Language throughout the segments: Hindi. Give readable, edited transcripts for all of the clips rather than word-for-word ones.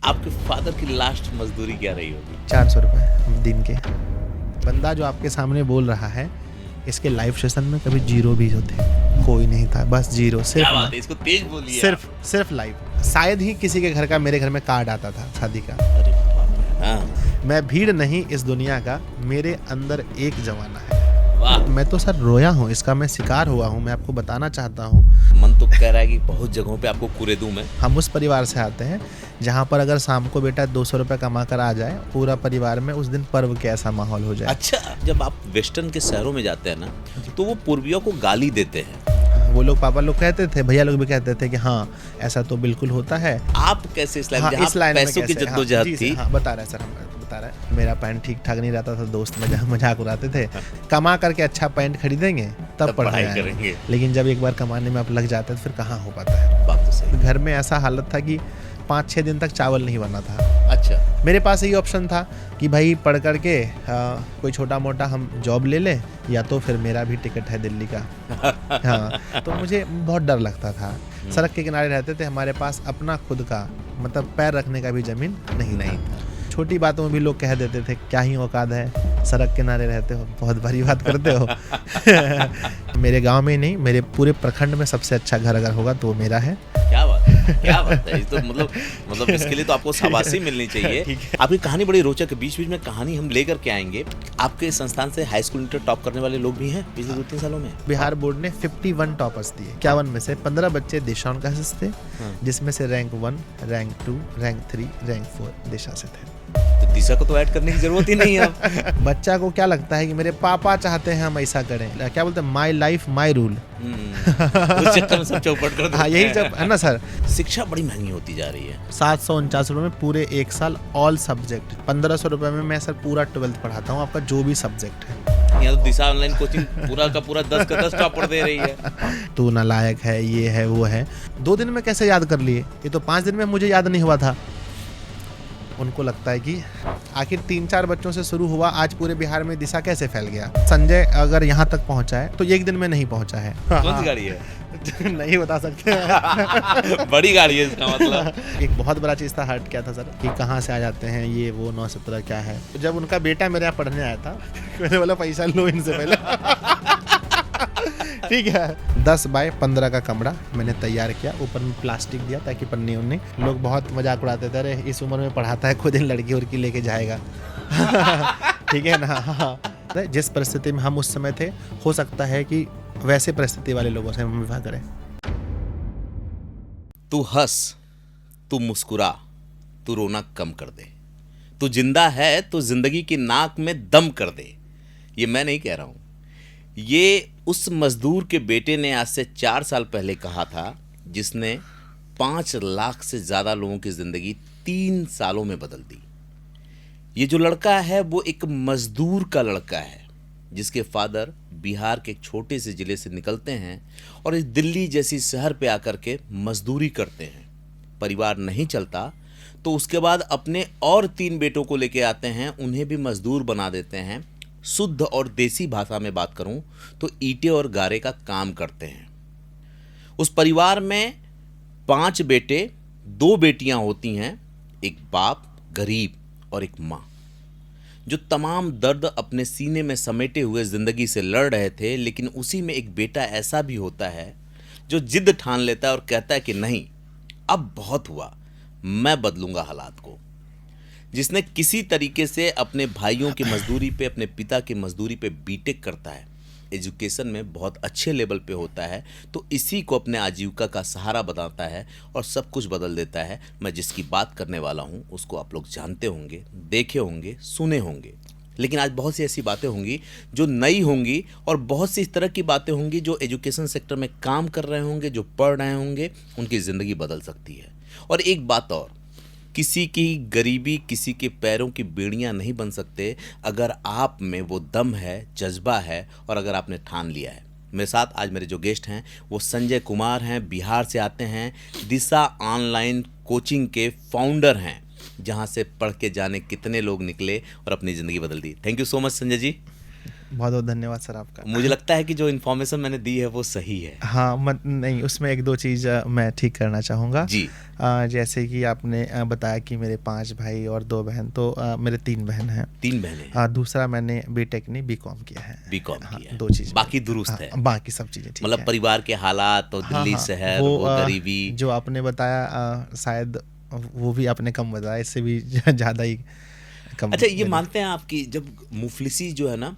आपके फादर की लास्ट मजदूरी क्या रही होगी? 400 रुपये दिन के। बंदा जो आपके सामने बोल रहा है, इसके लाइव सेशन में कभी जीरो भी होते, कोई नहीं था, बस जीरो। क्या बात है, इसको तेज बोलिए। सिर्फ लाइव। शायद ही किसी के घर का मेरे घर में कार्ड आता था शादी का। अरे बाप रे, हाँ। मैं भीड़ नहीं इस दुनिया का, मेरे अंदर एक जमाना है। वाह। मैं तो सर रोया हूँ, इसका मैं शिकार हुआ हूँ। मैं आपको बताना चाहता हूँ, मन तो कह रहा है कि बहुत जगहों पे आपको कुरे दूं मैं। हम उस परिवार से आते हैं जहाँ पर अगर शाम को बेटा 200 रुपये कमा कर आ जाए, पूरा परिवार में उस दिन पर्व के ऐसा माहौल हो जाए। अच्छा, जब आप वेस्टर्न के शहरों में जाते हैं ना, तो वो पूर्वियों को गाली देते हैं। वो लोग, पापा लोग कहते थे, भैया लोग भी कहते थे कि हाँ ऐसा तो बिल्कुल होता है। आप कैसे इस लाइन हाँ, जहाँ इस लाइन में पैसों की कैसे? जद्दोजहद जी, थी? हाँ, बता रहा है सर, हम बता रहा है। मेरा पैंट ठीक ठाक नहीं रहता था, दोस्त मजाक उड़ाते थे। कमा करके अच्छा पैंट खरीदेंगे तब पढ़ाई करेंगे। लेकिन जब एक बार कमाने में आप लग जाते हैं तो फिर कहाँ हो पाता है। बात तो सही। घर में ऐसा हालत था कि 5-6 दिन तक चावल नहीं बना था। अच्छा। मेरे पास यही ऑप्शन था कि भाई पढ़ करके कोई छोटा मोटा हम जॉब ले ले, या तो फिर मेरा भी टिकट है दिल्ली का। हाँ, तो मुझे बहुत डर लगता था। सड़क के किनारे रहते थे, हमारे पास अपना खुद का मतलब पैर रखने का भी जमीन नहीं था। छोटी बातों में भी लोग कह देते थे क्या ही औकात है, सड़क किनारे रहते हो, बहुत भारी बात करते हो। मेरे गांव में ही नहीं, मेरे पूरे प्रखंड में सबसे अच्छा घर अगर होगा तो वो मेरा है। क्या बात है, क्या बात है। तो मतलब इसके लिए तो आपको शाबाशी मिलनी चाहिए। आपकी कहानी बड़ी रोचक है। बीच बीच में कहानी हम लेकर के आएंगे। आपके संस्थान से हाई स्कूल इंटर टॉप करने वाले लोग भी हैं पिछले 2-3 सालों में? बिहार बोर्ड ने 51 टॉपर्स दिए। 51 में से 15 बच्चे देशान का हिस्से थे, जिसमें से रैंक 1, रैंक 2, रैंक 3, रैंक 4 दिशा से थे। तो दिशा को तो ऐड करने की जरूरत ही नहीं है अब। बच्चा को क्या लगता है कि मेरे पापा चाहते हैं हम ऐसा करें, क्या बोलते हैं, माई लाइफ माई रूल। उस चक्कर में सब चौपट कर देते हैं। हाँ, यही जब है ना सर। शिक्षा बड़ी महंगी होती जा रही है। 749 रुपये में पूरे 1 साल ऑल सब्जेक्ट। 1500 रुपये में मैं सर पूरा 12th पढ़ाता हूँ, आपका जो भी सब्जेक्ट है। यहाँ तो दिशा ऑनलाइन कोचिंग पूरा का पूरा 10 का 10 टॉपर दे रही है। तू नालायक है, ये है वो है। 2 दिन में कैसे याद कर लिए? ये तो 5 दिन में मुझे याद नहीं हुआ था। उनको लगता है कि आखिर 3-4 बच्चों से शुरू हुआ, आज पूरे बिहार में दिशा कैसे फैल गया। संजय अगर यहाँ तक पहुँचा है तो 1 दिन में नहीं पहुँचा है। कौन सी गाड़ी है? नहीं बता सकते। बड़ी गाड़ी है इसका मतलब। एक बहुत बड़ा चीज था, हर्ट क्या था सर कि कहाँ से आ जाते हैं ये वो 9-17 क्या है। तो जब उनका बेटा मेरे यहाँ पढ़ने आया था, मैंने बोला पैसा लो इनसे पहले। ठीक है, 10 बाय 15 का कमरा मैंने तैयार किया, ऊपर में प्लास्टिक दिया ताकि पन्नी उन्नी। लोग बहुत मजाक उड़ाते थे, अरे इस उम्र में पढ़ाता है, खुद इन लड़की उड़की लेके जाएगा। ठीक है ना। हाँ, जिस परिस्थिति में हम उस समय थे, हो सकता है कि वैसे परिस्थिति वाले लोगों से हम विवाह करें। तू हंस, तू मुस्कुरा, तू रोना कम कर दे। तू जिंदा है तो जिंदगी की नाक में दम कर दे। ये मैं नहीं कह रहा हूं, ये उस मजदूर के बेटे ने आज से 4 साल पहले कहा था, जिसने 5 लाख से ज्यादा लोगों की जिंदगी 3 सालों में बदल दी। ये जो लड़का है वो एक मजदूर का लड़का है, जिसके फादर बिहार के एक छोटे से जिले से निकलते हैं और इस दिल्ली जैसी शहर पे आकर के मजदूरी करते हैं। परिवार नहीं चलता तो उसके बाद अपने और 3 बेटों को लेके आते हैं, उन्हें भी मजदूर बना देते हैं। शुद्ध और देसी भाषा में बात करूं तो ईंटें और गारे का काम करते हैं। उस परिवार में 5 बेटे, 2 बेटियां होती हैं, एक बाप गरीब और एक माँ, जो तमाम दर्द अपने सीने में समेटे हुए जिंदगी से लड़ रहे थे। लेकिन उसी में एक बेटा ऐसा भी होता है जो जिद ठान लेता है और कहता है कि नहीं, अब बहुत हुआ, मैं बदलूंगा हालात को। जिसने किसी तरीके से अपने भाइयों की मजदूरी पे, अपने पिता की मजदूरी पे बीटेक करता है, एजुकेशन में बहुत अच्छे लेवल पे होता है, तो इसी को अपने आजीविका का सहारा बनाता है और सब कुछ बदल देता है। मैं जिसकी बात करने वाला हूँ उसको आप लोग जानते होंगे, देखे होंगे, सुने होंगे। लेकिन आज बहुत सी ऐसी बातें होंगी जो नई होंगी और बहुत सी इस तरह की बातें होंगी जो एजुकेशन सेक्टर में काम कर रहे होंगे, जो पढ़ रहे होंगे, उनकी ज़िंदगी बदल सकती है। और एक बात और, किसी की गरीबी, किसी के पैरों की बेड़ियां नहीं बन सकते अगर आप में वो दम है, जज्बा है और अगर आपने ठान लिया है। मेरे साथ आज मेरे जो गेस्ट हैं वो संजय कुमार हैं, बिहार से आते हैं, दिशा ऑनलाइन कोचिंग के फाउंडर हैं, जहां से पढ़ के जाने कितने लोग निकले और अपनी ज़िंदगी बदल दी। Thank you so much Sanjay ji. बहुत बहुत धन्यवाद सर आपका। मुझे लगता है कि जो इन्फॉर्मेशन मैंने दी है वो सही है। हाँ मत नहीं, उसमें एक दो चीज़ मैं ठीक करना चाहूँगा जी। जैसे कि आपने बताया कि मेरे 5 भाई और 2 बहन, तो मेरे 3 बहन हैं। 3 बहनें हैं। दूसरा मैंने बीटेक नहीं बीकॉम किया है। बीकॉम हाँ, किया है। 2 चीज़ बाकी दुरुस्त है। बाकी सब चीज़ें ठीक मतलब है। परिवार के हालात और हाँ, दिल्ली हाँ, शहर, वो गरीबी। जो आपने बताया शायद वो भी आपने कम बताया, इससे भी ज़्यादा ही कम। अच्छा, ये मानते हैं आप कि जब मुफलिसी जो है ना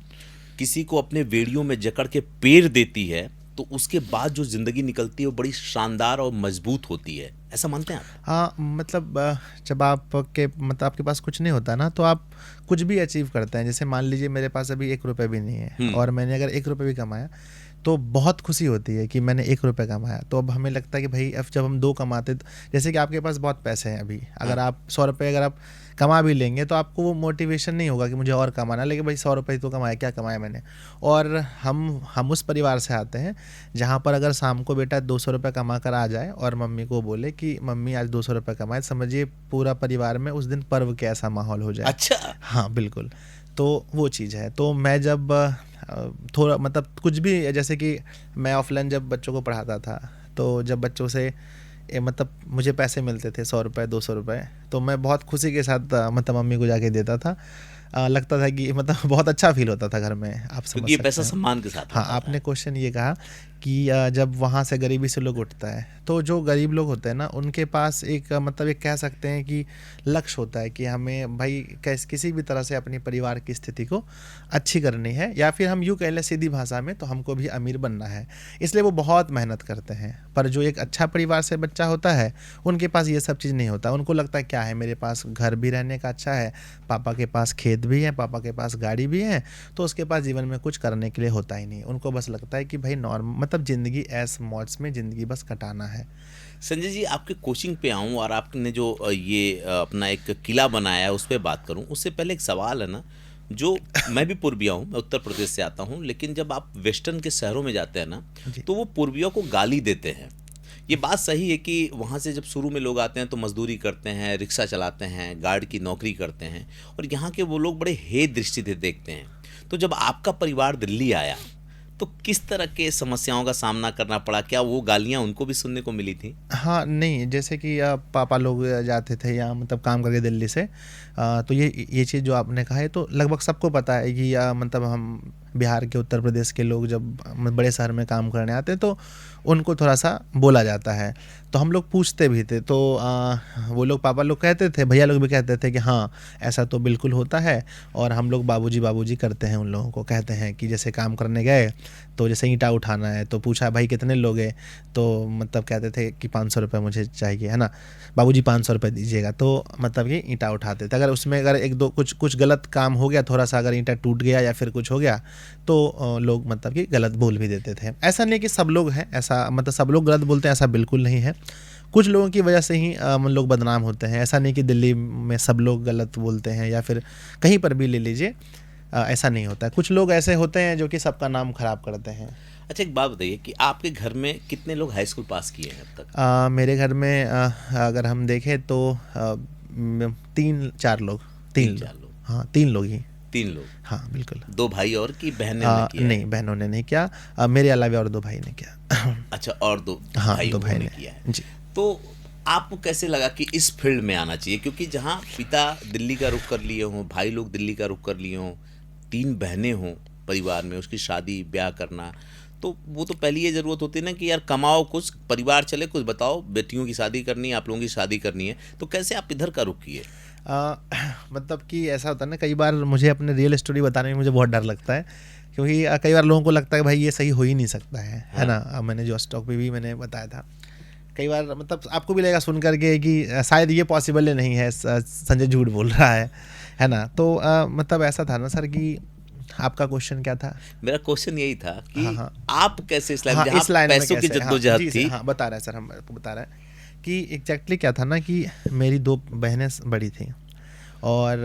किसी को अपने वेड़ियों में जकड़ के पेर देती है तो उसके बाद जो जिंदगी निकलती है वो बड़ी शानदार और मजबूत होती है, ऐसा मानते हैं आप? हाँ मतलब जब आपके पास कुछ नहीं होता ना, तो आप कुछ भी अचीव करते हैं। जैसे मान लीजिए मेरे पास अभी 1 रुपये भी नहीं है और मैंने अगर 1 रुपये भी कमाया तो बहुत खुशी होती है कि मैंने 1 रुपये कमाया। तो अब हमें लगता है कि भाई अब जब हम 2 कमाते, तो जैसे कि आपके पास बहुत पैसे हैं अभी, अगर आप 100 रुपये अगर आप कमा भी लेंगे तो आपको वो मोटिवेशन नहीं होगा कि मुझे और कमाना, लेकिन भाई 100 रुपये तो कमाया, क्या कमाया मैंने। और हम उस परिवार से आते हैं जहाँ पर अगर शाम को बेटा 200 रुपये कमा कर आ जाए और मम्मी को बोले कि मम्मी आज 200 रुपये कमाए, समझिए पूरा परिवार में उस दिन पर्व के ऐसा माहौल हो जाए। अच्छा। हाँ बिल्कुल, तो वो चीज़ है। तो मैं जब थोड़ा मतलब कुछ भी, जैसे कि मैं ऑफलाइन जब बच्चों को पढ़ाता था, तो जब बच्चों से मतलब मुझे पैसे मिलते थे 100 रुपये 200 रुपये, तो मैं बहुत खुशी के साथ मतलब मम्मी को जाके देता था। लगता था कि मतलब बहुत अच्छा फील होता था घर में, आप समझ क्योंकि ये सकते पैसा हैं। सम्मान के साथ हाँ, होता आपने है। क्वेश्चन ये कहा कि जब वहाँ से गरीबी से लोग उठता है, तो जो गरीब लोग होते हैं ना, उनके पास एक मतलब एक कह सकते हैं कि लक्ष्य होता है कि हमें भाई किसी भी तरह से अपने परिवार की स्थिति को अच्छी करनी है, या फिर हम यूँ कह लें सीधी भाषा में तो हमको भी अमीर बनना है। इसलिए वो बहुत मेहनत करते हैं। पर जो एक अच्छा परिवार से बच्चा होता है, उनके पास ये सब चीज़ नहीं होता। उनको लगता है क्या है, मेरे पास घर भी रहने का अच्छा है, पापा के पास खेत भी है, पापा के पास गाड़ी भी है, तो उसके पास जीवन में कुछ करने के लिए होता ही नहीं। उनको बस लगता है कि भाई मतलब ज़िंदगी ऐस मौज में ज़िंदगी बस कटाना है। संजय जी, आपके कोचिंग पे आऊँ और आपने जो ये अपना एक किला बनाया है उस पर बात करूँ, उससे पहले एक सवाल है ना, जो मैं भी पूर्विया हूँ, मैं उत्तर प्रदेश से आता हूँ, लेकिन जब आप वेस्टर्न के शहरों में जाते हैं ना, तो वो पूर्वियों को गाली देते हैं। ये बात सही है कि वहाँ से जब शुरू में लोग आते हैं तो मजदूरी करते हैं, रिक्शा चलाते हैं, गार्ड की नौकरी करते हैं, और यहाँ के वो लोग बड़े हे दृष्टि से देखते हैं। तो जब आपका परिवार दिल्ली आया तो किस तरह के समस्याओं का सामना करना पड़ा? क्या वो गालियाँ उनको भी सुनने को मिली थी? हाँ नहीं, जैसे कि पापा लोग जाते थे यहाँ मतलब काम करके दिल्ली से, तो ये चीज़ जो आपने कहा है तो लगभग सबको पता है कि मतलब हम बिहार के उत्तर प्रदेश के लोग जब बड़े शहर में काम करने आते हैं तो उनको थोड़ा सा बोला जाता है। तो हम लोग पूछते भी थे, तो वो लोग पापा लोग कहते थे, भैया लोग भी कहते थे कि हाँ ऐसा तो बिल्कुल होता है। और हम लोग बाबूजी बाबूजी करते हैं, उन लोगों को कहते हैं कि जैसे काम करने गए तो जैसे ईंटा उठाना है तो पूछा भाई कितने लोगे, तो मतलब कहते थे कि 500 रुपये मुझे चाहिए, है ना बाबूजी 500 रुपये दीजिएगा, तो मतलब ये ईंटा उठाते थे। अगर उसमें अगर एक दो कुछ गलत काम हो गया, थोड़ा सा अगर ईंटा टूट गया या फिर कुछ हो गया, तो लोग मतलब कि गलत बोल भी देते थे। ऐसा नहीं कि सब लोग हैं, ऐसा मतलब सब लोग गलत बोलते हैं, ऐसा बिल्कुल नहीं है। कुछ लोगों की वजह से ही लोग बदनाम होते हैं। ऐसा नहीं कि दिल्ली में सब लोग गलत बोलते हैं, या फिर कहीं पर भी ले लीजिए, ऐसा नहीं होता है। कुछ लोग ऐसे होते हैं जो कि सबका नाम खराब करते हैं। अच्छा, एक बात बताइए कि आपके घर में कितने लोग हाई स्कूल पास किए हैं अब तक? मेरे घर में अगर हम देखें तो 3-4 लोग, 3 लोग, हाँ 3 लोग ही। 3 लोग? हाँ बिल्कुल। 2 भाई और कि बहनें ने किया? नहीं, बहनों ने नहीं किया, मेरे अलावा और 2 भाई ने किया। अच्छा, और 2 हाँ, भाई 2 भाई ने किया है जी। तो आपको कैसे लगा कि इस फील्ड में आना चाहिए? क्योंकि जहाँ पिता दिल्ली का रुख कर लिए हों, भाई लोग दिल्ली का रुख कर लिए हों, 3 बहनें हों परिवार में, उसकी शादी ब्याह करना, तो वो तो पहली ये ज़रूरत होती है ना कि यार कमाओ, कुछ परिवार चले, कुछ बताओ, बेटियों की शादी करनी है, आप लोगों की शादी करनी है, तो कैसे आप इधर का रुख किए? मतलब कि ऐसा होता है ना, कई बार मुझे अपने रियल स्टोरी बताने में मुझे बहुत डर लगता है, क्योंकि कई बार लोगों को लगता है भाई ये सही हो ही नहीं सकता है ना। मैंने जो स्टॉक पे भी मैंने बताया था, कई बार मतलब आपको भी लगेगा सुन करके कि शायद ये पॉसिबल ही नहीं है, संजय झूठ बोल रहा है ना। तो मतलब ऐसा था ना सर कि आपका क्वेश्चन क्या था? मेरा क्वेश्चन यही था कि हाँ। आप कैसे इस लाइन हाँ, जहाँ इस लाइन में पैसों की कैसे? जद्दोजहद थी? हाँ बता रहे हैं सर, हम आपको बता रहे हैं कि एग्जैक्टली क्या था ना कि मेरी 2 बहनें बड़ी थी, और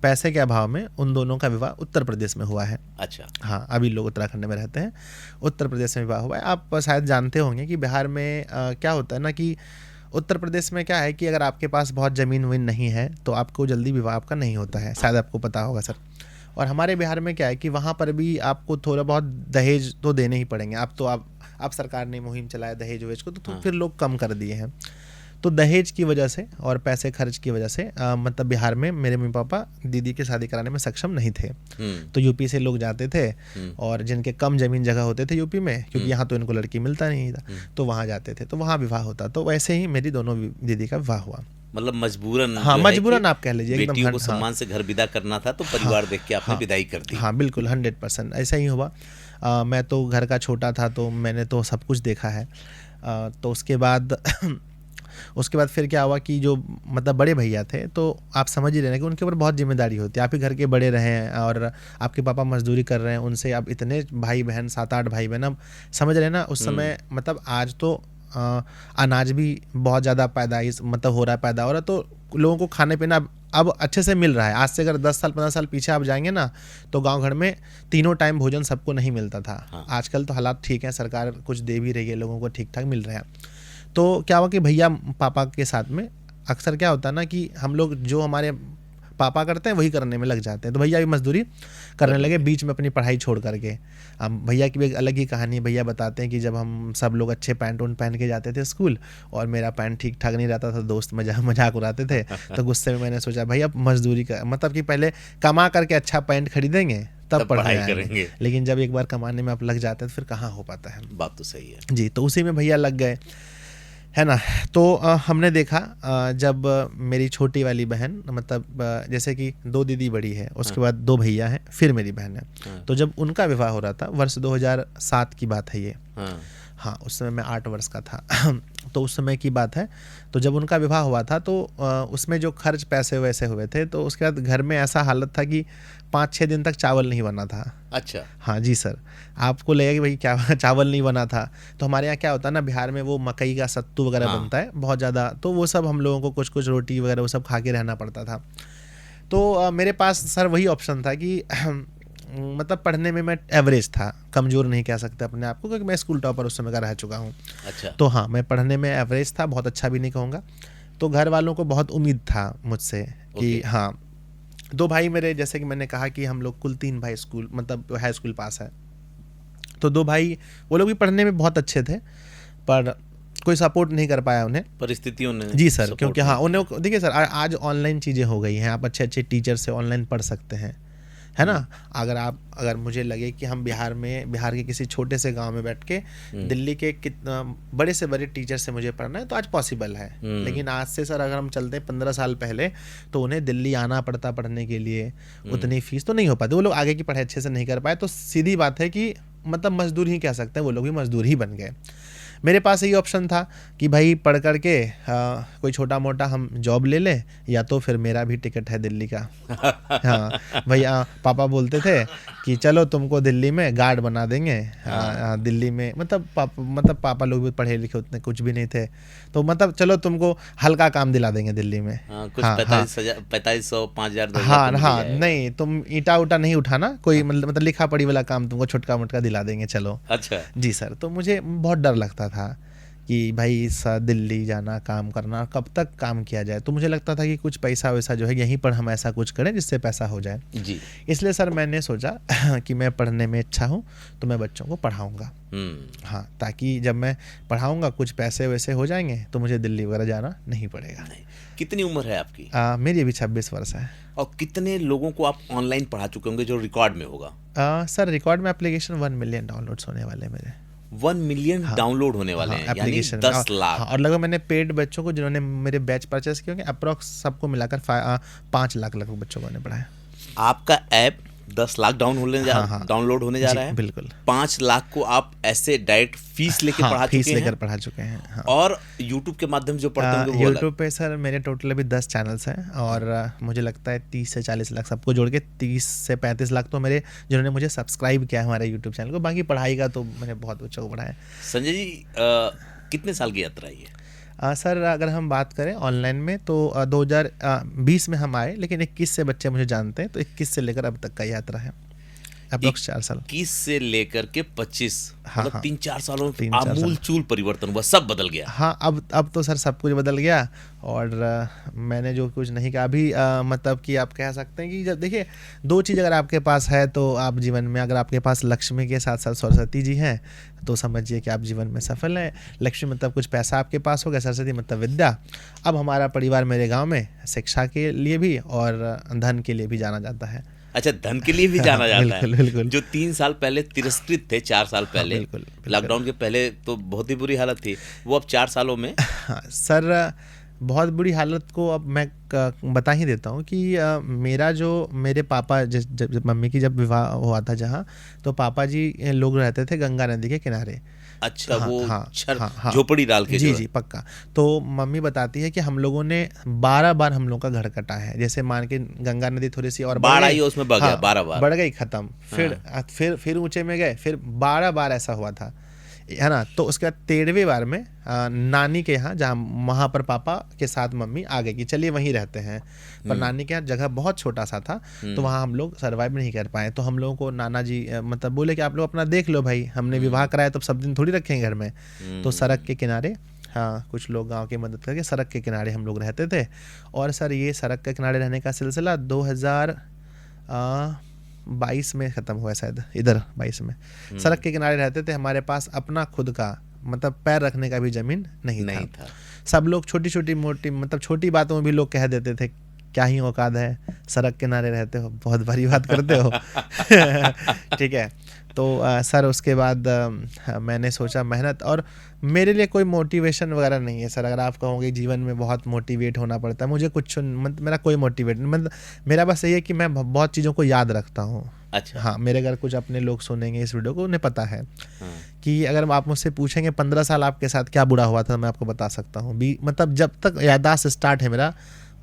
पैसे के अभाव में उन दोनों का विवाह उत्तर प्रदेश में हुआ है। अच्छा। हाँ, अभी लोग उत्तराखंड में रहते हैं, उत्तर प्रदेश में विवाह हुआ है। आप शायद जानते होंगे कि बिहार में क्या होता है ना कि उत्तर प्रदेश में क्या है कि अगर आपके पास बहुत ज़मीन वमीन नहीं है तो आपको जल्दी विवाह आपका नहीं होता है, शायद आपको पता होगा सर। और हमारे बिहार में क्या है कि वहाँ पर भी आपको थोड़ा बहुत दहेज तो देने ही पड़ेंगे। आप सरकार ने मुहिम चलाया दहेज वेज को, तो फिर लोग कम कर दिए हैं। तो दहेज की वजह से और पैसे खर्च की वजह से मतलब बिहार में मेरे मम्मी पापा दीदी की शादी कराने में सक्षम नहीं थे। तो यूपी से लोग जाते थे और जिनके कम जमीन जगह होते थे यूपी में, क्योंकि यहाँ तो इनको लड़की मिलता नहीं था, तो वहाँ जाते थे, तो वहाँ विवाह होता। तो वैसे ही मेरी दोनों दीदी का विवाह हुआ। मतलब मजबूरन, हाँ, जो है मजबूरन कि आप कह लीजिए, एकदम बेटियों को सम्मान से घर विदा करना था, तो परिवार देख के आपने विदाई कर दी। हाँ बिल्कुल, 100% ऐसा ही हुआ। मैं तो घर का छोटा था, तो मैंने तो सब कुछ देखा है। तो उसके बाद फिर क्या हुआ कि जो मतलब बड़े भैया थे, तो आप समझ ही रहे हैं कि उनके ऊपर बहुत जिम्मेदारी होती है। आप ही घर के बड़े रहे हैं और आपके पापा मजदूरी कर रहे हैं, उनसे आप इतने भाई बहन, 7-8 भाई बहन, अब समझ रहे हैं ना उस समय। मतलब आज तो अनाज भी बहुत ज़्यादा पैदाइश मतलब हो रहा है, पैदा हो रहा है, तो लोगों को खाने पीना अब अच्छे से मिल रहा है। आज से अगर 10 साल 15 साल पीछे आप जाएंगे ना, तो गांव घर में 3 टाइम भोजन सबको नहीं मिलता था। हाँ। आजकल तो हालात ठीक है, सरकार कुछ दे भी रही है, लोगों को ठीक ठाक मिल रहा है। तो क्या हुआ कि भैया पापा के साथ में अक्सर क्या होता है ना कि हम लोग जो हमारे पापा करते हैं वही करने में लग जाते हैं। तो भैया भी मजदूरी करने लगे बीच में अपनी पढ़ाई छोड़ करके। अब भैया की भी एक अलग ही कहानी है। भैया बताते हैं कि जब हम सब लोग अच्छे पैंट ऊंट पहन के जाते थे स्कूल, और मेरा पैंट ठीक ठाक नहीं रहता था, दोस्त मजाक उड़ाते थे, तो गुस्से में मैंने सोचा भैया मजदूरी का मतलब कि पहले कमा करके अच्छा पैंट खरीदेंगे तब पढ़ाई करेंगे। लेकिन जब एक बार कमाने में आप लग जाते हैं तो फिर कहाँ हो पाता है। बात तो सही है जी। तो उसी में भैया लग गए, है ना। तो हमने देखा जब मेरी छोटी वाली बहन, मतलब जैसे कि 2 दीदी बड़ी है, उसके बाद 2 भैया हैं, फिर मेरी बहन है। तो जब उनका विवाह हो रहा था, वर्ष 2007 की बात है ये। हाँ, उस समय मैं 8 वर्ष का था। तो उस समय की बात है। तो जब उनका विवाह हुआ था, तो उसमें जो खर्च पैसे वैसे हुए थे, तो उसके बाद घर में ऐसा हालत था कि 5-6 दिन तक चावल नहीं बना था। अच्छा। हाँ जी सर। आपको लगेगा कि भाई क्या चावल नहीं बना था, तो हमारे यहाँ क्या होता है ना, बिहार में वो मकई का सत्तू वगैरह बनता है बहुत ज़्यादा, तो वो सब हम लोगों को कुछ रोटी वगैरह वो सब खा के रहना पड़ता था। तो मेरे पास सर वही ऑप्शन था कि मतलब पढ़ने में मैं एवरेज था, कमज़ोर नहीं कह सकते अपने आप को, क्योंकि मैं स्कूल टॉपर उस समय का रह चुका हूँ। अच्छा। तो हाँ, मैं पढ़ने में एवरेज था, बहुत अच्छा भी नहीं कहूँगा। तो घर वालों को बहुत उम्मीद था मुझसे कि हाँ, 2 भाई मेरे, जैसे कि मैंने कहा कि हम लोग कुल 3 भाई स्कूल मतलब हाई स्कूल पास है। तो 2 भाई वो लोग भी पढ़ने में बहुत अच्छे थे, पर कोई सपोर्ट नहीं कर पाया उन्हें, परिस्थितियों ने। जी सर, क्योंकि हाँ उन्हें देखिए सर, आज ऑनलाइन चीज़ें हो गई हैं, आप अच्छे अच्छे टीचर से ऑनलाइन पढ़ सकते हैं, है ना। अगर मुझे लगे कि हम बिहार के किसी छोटे से गांव में बैठ के दिल्ली के कितना बड़े से बड़े टीचर से मुझे पढ़ना है, तो आज पॉसिबल है। लेकिन आज से सर अगर हम चलते हैं 15 साल पहले, तो उन्हें दिल्ली आना पड़ता पढ़ने के लिए, उतनी फीस तो नहीं हो पाती, वो लोग आगे की पढ़ाई अच्छे से नहीं कर पाए। तो सीधी बात है कि मतलब मजदूर ही कह सकते हैं, वो लोग भी मजदूर ही बन गए। मेरे पास यही ऑप्शन था कि भाई पढ़ करके कोई छोटा मोटा हम जॉब ले लें, या तो फिर मेरा भी टिकट है दिल्ली का। हाँ भैया, पापा बोलते थे कि चलो तुमको दिल्ली में गार्ड बना देंगे। दिल्ली में मतलब पापा लोग भी पढ़े लिखे उतने कुछ भी नहीं थे, तो मतलब चलो तुमको हल्का काम दिला देंगे दिल्ली में। कुछ 4500 5000। हाँ, नहीं तुम ईटा उटा नहीं उठाना, कोई मतलब लिखा पढ़ी वाला काम तुमको छोटका मोटका दिला देंगे, चलो। अच्छा जी सर। तो मुझे बहुत डर लगता था कि भाई दिल्ली जाना, काम करना, कब तक काम किया जाए। तो मुझे लगता था कि कुछ पैसा वैसा जो है यहीं पर हम ऐसा कुछ करें जिससे पैसा हो जाए जी। इसलिए सर मैंने सोचा कि मैं पढ़ने में अच्छा हूँ, तो मैं बच्चों को पढ़ाऊँगा। हाँ, ताकि जब मैं पढ़ाऊँगा कुछ पैसे वैसे हो जाएंगे, तो मुझे दिल्ली वगैरह जाना नहीं पड़ेगा। कितनी उम्र है आपकी? मेरी अभी 26 वर्ष है। और कितने लोगों को आप ऑनलाइन पढ़ा चुके होंगे जो रिकॉर्ड में होगा? सर रिकॉर्ड में एप्लीकेशन 1 मिलियन डाउनलोड्स होने वाले मेरे। 1 मिलियन डाउनलोड होने वाले हैं, यानी 10 लाख। और लगभग मैंने पेड बच्चों को जिन्होंने मेरे बैच परचेस किए होंगे, अप्रॉक्स सबको मिलाकर 5 लाख लगभग बच्चों को मैंने पढ़ाया। आपका ऐप 10 लाख डाउनलोड होने जा रहा है। बिल्कुल। 5 लाख को आप ऐसे डायरेक्ट फीस लेके पढ़ा चुके हैं। हाँ। और YouTube के माध्यम से जो पढ़ते होंगे वो YouTube पे सर मेरे टोटल अभी 10 चैनल्स हैं, और मुझे लगता है 30 से 40 लाख सबको जोड़ के 30 से 35 लाख तो मेरे जिन्होंने मुझे सब्सक्राइब किया है हमारे YouTube चैनल को। बाकी पढ़ाई का तो मैंने बहुत बच्चों को पढ़ाया। संजय जी, कितने साल की यात्रा है? सर अगर हम बात करें ऑनलाइन में, तो 2020 में हम आए, लेकिन 21 से बच्चे मुझे जानते हैं, तो 21 से लेकर अब तक का यात्रा है। अप्रोक्स 4 साल। 21 से लेकर के 25, हाँ, मतलब हाँ। 3-4 सालों में 3-4 साल। आमूल चूल परिवर्तन हुआ, सब बदल गया। हाँ, अब तो सर सब कुछ बदल गया। और मैंने जो कुछ नहीं कहा अभी, मतलब कि आप कह सकते हैं कि जब देखिए 2 चीज़ अगर आपके पास है तो आप जीवन में, अगर आपके पास लक्ष्मी के साथ साथ सरस्वती जी हैं तो समझिए कि आप जीवन में सफल हैं। लक्ष्मी मतलब कुछ पैसा आपके पास होगा, सरस्वती मतलब विद्या। अब हमारा परिवार मेरे गांव में शिक्षा के लिए भी और धन के लिए भी जाना जाता है। अच्छा, धन के लिए भी जाना जाता बिल्कुल, है। बिल्कुल। जो 3 साल पहले तिरस्कृत थे, 4 साल पहले, बिल्कुल, बिल्कुल। लॉकडाउन के पहले तो बहुत ही बुरी हालत थी, वो अब 4 सालों में हाँ, सर बहुत बुरी हालत को अब मैं बता ही देता हूँ कि मेरा जो मेरे पापा जब मम्मी की जब विवाह हुआ था जहाँ, तो पापा जी लोग रहते थे गंगा नदी के किनारे। अच्छा, हाँ, वो हाँ, छर हाँ, हाँ। झोपड़ी डाल के जी जो जी है। पक्का। तो मम्मी बताती है कि हम लोगों ने 12 बार हम लोग का घर कटा है। जैसे मान के गंगा नदी थोड़ी सी और बढ़ बाढ़ गई, आई और उसमें बह गया 12 बार। बढ़ गई, खत्म। फिर ऊंचे में गए, फिर 12 बार ऐसा हुआ था, है ना। तो उसके बाद 13वें बार में नानी के यहाँ, जहाँ वहाँ पर पापा के साथ मम्मी आ गई कि चलिए वहीं रहते हैं। पर नानी के यहाँ जगह बहुत छोटा सा था, तो वहाँ हम लोग सर्वाइव नहीं कर पाए। तो हम लोगों को नाना जी मतलब बोले कि आप लोग अपना देख लो भाई, हमने विवाह कराया तो सब दिन थोड़ी रखेंगे घर में। तो सड़क के किनारे, हाँ, कुछ लोग गांव की मदद करके सड़क के किनारे हम लोग रहते थे। और सर ये सड़क के किनारे रहने का सिलसिला 2022 में ख़त्म हुआ शायद, इधर 22 में। सड़क के किनारे रहते थे, हमारे पास अपना खुद का मतलब पैर रखने का भी ज़मीन नहीं था। सब लोग छोटी छोटी मोटी मतलब छोटी बातों में भी लोग कह देते थे क्या ही औकात है, सड़क किनारे रहते हो, बहुत भारी बात करते हो। ठीक है। तो सर उसके बाद मैंने सोचा मेहनत, और मेरे लिए कोई मोटिवेशन वगैरह नहीं है सर। अगर आप कहोगे जीवन में बहुत मोटिवेट होना पड़ता है, मुझे कुछ मतलब मेरा कोई मोटिवेट नहीं, मतलब मेरा बस यही है कि मैं बहुत चीज़ों को याद रखता हूँ। अच्छा। हाँ, मेरे अगर कुछ अपने लोग सुनेंगे इस वीडियो को, उन्हें पता है कि अगर आप मुझसे पूछेंगे 15 साल आपके साथ क्या बुरा हुआ था, मैं आपको बता सकता हूँ। मतलब जब तक याददाश्त स्टार्ट है मेरा,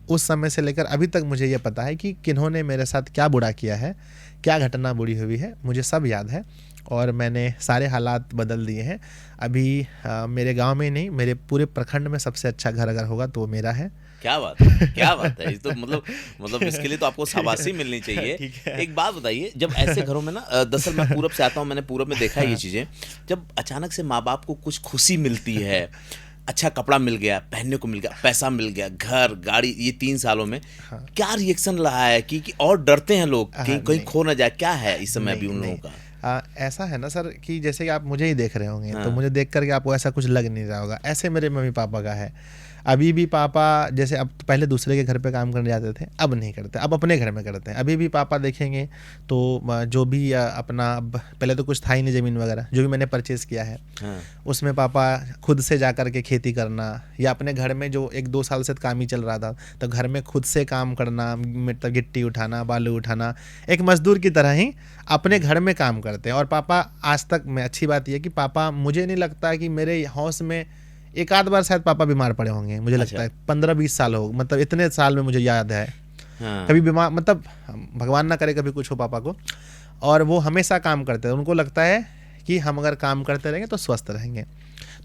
उस समय से लेकर अभी तक मुझे ये पता है कि किन्होंने मेरे साथ क्या बुरा किया है, क्या घटना बुरी हुई है, मुझे सब याद है। और मैंने सारे हालात बदल दिए हैं। अभी मेरे गांव में ही नहीं, मेरे पूरे प्रखंड में सबसे अच्छा घर अगर होगा तो वो मेरा है। क्या बात है, क्या बात है। तो मतलब इसके लिए तो आपको शाबाशी मिलनी चाहिए। एक बात बताइए, जब ऐसे घरों में ना, दरअसल मैं पूरब से आता हूँ, मैंने पूरब में देखा है ये चीज़ें, जब अचानक से माँ बाप को कुछ खुशी मिलती है, अच्छा कपड़ा मिल गया, पहनने को मिल गया, पैसा मिल गया, घर गाड़ी, ये 3 सालों में क्या रिएक्शन रहा है कि और डरते हैं लोग कि कहीं खो ना जाए, क्या है इस समय अभी उन लोगों का? ऐसा है ना सर कि जैसे कि आप मुझे ही देख रहे होंगे, तो मुझे देख करके आपको ऐसा कुछ लग नहीं रहा होगा, ऐसे मेरे मम्मी पापा का है। अभी भी पापा जैसे, अब पहले दूसरे के घर पे काम करने जाते थे, अब नहीं करते, अब अपने घर में करते हैं। अभी भी पापा देखेंगे तो जो भी अपना, पहले तो कुछ था ही नहीं ज़मीन वगैरह, जो भी मैंने परचेज़ किया है उसमें पापा खुद से जा कर के खेती करना, या अपने घर में जो 1-2 साल से काम ही चल रहा था तो घर में खुद से काम करना, मतलब गिट्टी उठाना, बालू उठाना, एक मजदूर की तरह ही अपने घर में काम करते हैं। और पापा आज तक में, अच्छी बात यह कि पापा, मुझे नहीं लगता कि मेरे हाउस में एक आध बार शायद पापा बीमार पड़े होंगे, मुझे लगता है 15-20 साल हो, मतलब इतने साल में मुझे याद है कभी बीमार, मतलब भगवान ना करे कभी कुछ हो पापा को। और वो हमेशा काम करते हैं, उनको लगता है कि हम अगर काम करते रहेंगे तो स्वस्थ रहेंगे।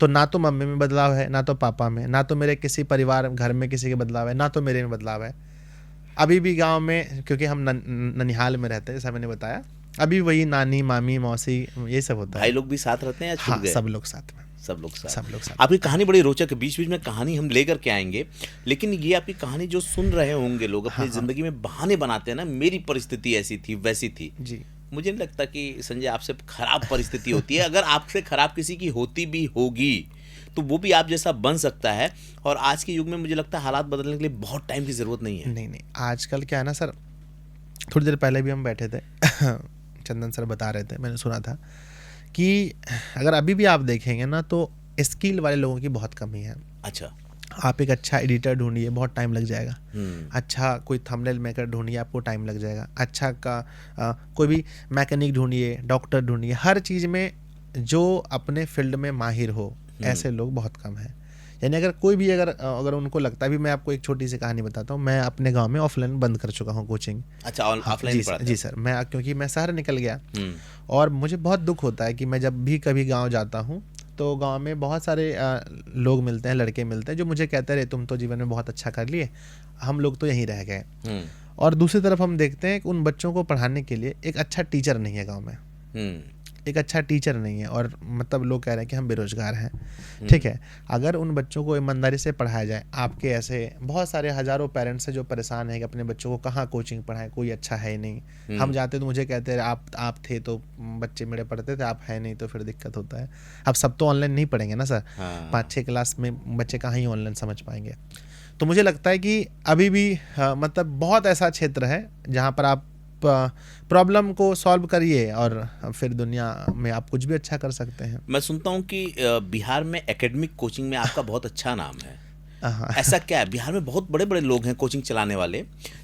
तो ना तो मम्मी में बदलाव है, ना तो पापा में, ना तो मेरे किसी परिवार घर में किसी के बदलाव है, ना तो मेरे में बदलाव है। अभी भी गाँव में, क्योंकि हम ननिहाल में रहते हैं जैसा मैंने बताया, अभी वही नानी मामी मौसी ये सब होता है। भाई लोग भी साथ रहते हैं या छूट गए? सब लोग साथ में, सब लोग साथ। सब लोग आपकी कहानी बड़ी रोचक है, बीच बीच में कहानी हम लेकर के आएंगे, लेकिन ये आपकी कहानी जो सुन रहे होंगे लोग, अपनी जिंदगी में बहाने बनाते हैं ना, मेरी परिस्थिति ऐसी थी वैसी थी जी। मुझे नहीं लगता कि संजय आपसे खराब परिस्थिति होती है। अगर आपसे खराब किसी की होती भी होगी तो वो भी आप जैसा बन सकता है। और आज के युग में मुझे लगता है हालात बदलने के लिए बहुत टाइम की जरूरत नहीं है। नहीं, आजकल क्या है ना सर, थोड़ी देर पहले भी हम बैठे थे चंदन सर बता रहे थे, मैंने सुना था कि अगर अभी भी आप देखेंगे ना तो स्किल वाले लोगों की बहुत कमी है। अच्छा। आप एक अच्छा एडिटर ढूंढिए, बहुत टाइम लग जाएगा। अच्छा कोई थंबनेल मेकर ढूंढिए, आपको टाइम लग जाएगा। अच्छा कोई भी मैकेनिक ढूंढिए, डॉक्टर ढूंढिए, हर चीज़ में जो अपने फील्ड में माहिर हो, ऐसे लोग बहुत कम हैं। यानी अगर कोई भी अगर उनको लगता है, भी मैं आपको एक छोटी सी कहानी बताता हूँ, मैं अपने गांव में ऑफलाइन बंद कर चुका हूँ कोचिंग। अच्छा, ऑफलाइन पढ़ाते? जी सर, मैं क्योंकि मैं शहर निकल गया और मुझे बहुत दुख होता है कि मैं जब भी कभी गांव जाता हूँ तो गांव में बहुत सारे लोग मिलते हैं, लड़के मिलते हैं जो मुझे कहते रहे तुम तो जीवन में बहुत अच्छा कर लिए, हम लोग तो यहीं रह गए। और दूसरी तरफ हम देखते हैं कि उन बच्चों को पढ़ाने के लिए एक अच्छा टीचर नहीं है गांव में, एक अच्छा टीचर नहीं है, और मतलब लोग कह रहे हैं कि हम बेरोजगार हैं। ठीक है, अगर उन बच्चों को ईमानदारी से पढ़ाया जाए, आपके ऐसे बहुत सारे हज़ारों पेरेंट्स हैं जो परेशान हैं कि अपने बच्चों को कहाँ कोचिंग पढ़ाएं, कोई अच्छा है ही नहीं। हम जाते तो मुझे कहते हैं आप थे तो बच्चे मेरे पढ़ते थे, आप है नहीं तो फिर दिक्कत होता है। अब सब तो ऑनलाइन नहीं पढ़ेंगे ना सर, 5-6 क्लास में बच्चे कहाँ ही ऑनलाइन समझ पाएंगे। तो मुझे लगता है कि अभी भी मतलब बहुत ऐसा क्षेत्र है जहाँ पर आप प्रॉब्लम को सॉल्व करिए और फिर दुनिया में आप कुछ भी अच्छा कर सकते हैं। मैं सुनता हूँ कि बिहार में एकेडमिक कोचिंग में आपका बहुत अच्छा नाम है। हाँ। ऐसा क्या है? बिहार में बहुत बड़े बड़े लोग हैं कोचिंग चलाने वाले,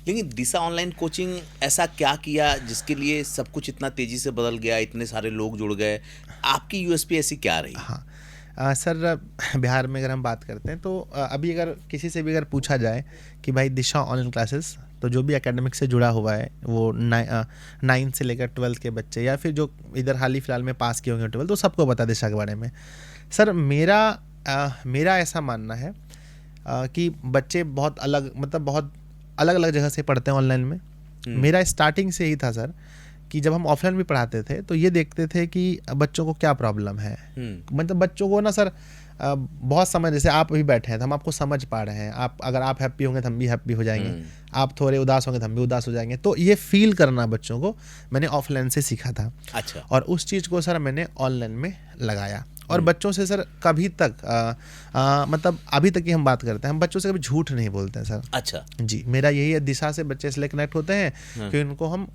लेकिन दिशा ऑनलाइन कोचिंग ऐसा क्या किया जिसके लिए सब कुछ इतना तेजी से बदल गया, इतने सारे लोग जुड़ गए? आपकी यूएसपी ऐसी क्या रही? हाँ सर, बिहार में अगर हम बात करते हैं तो अभी अगर किसी से भी अगर पूछा जाए कि भाई दिशा ऑनलाइन क्लासेस, तो जो भी एकेडमिक से जुड़ा हुआ है वो 9 से लेकर 12 के बच्चे या फिर जो इधर हाल ही फिलहाल में पास किए होंगे 12, तो सबको पता दिशा के बारे में। सर मेरा ऐसा मानना है कि बच्चे बहुत अलग अलग जगह से पढ़ते हैं ऑनलाइन में। मेरा स्टार्टिंग से ही था सर कि जब हम ऑफलाइन भी पढ़ाते थे तो ये देखते थे कि बच्चों को क्या प्रॉब्लम है। मतलब बच्चों को ना सर बहुत समझ, जैसे आप अभी बैठे हैं तो हम आपको समझ पा रहे हैं, अगर आप हैप्पी होंगे तो हम भी हैप्पी हो जाएंगे, आप थोड़े उदास होंगे तो हम भी उदास हो जाएंगे। तो ये फील करना बच्चों को मैंने ऑफलाइन से सीखा था। अच्छा। और उस चीज़ को सर मैंने ऑनलाइन में लगाया, और बच्चों से सर कभी तक मतलब अभी तक की हम बात करते हैं, हम बच्चों से कभी झूठ नहीं बोलते हैं सर। अच्छा जी, मेरा यही है, दिशा से बच्चे इसलिए कनेक्ट होते हैं कि उनको हम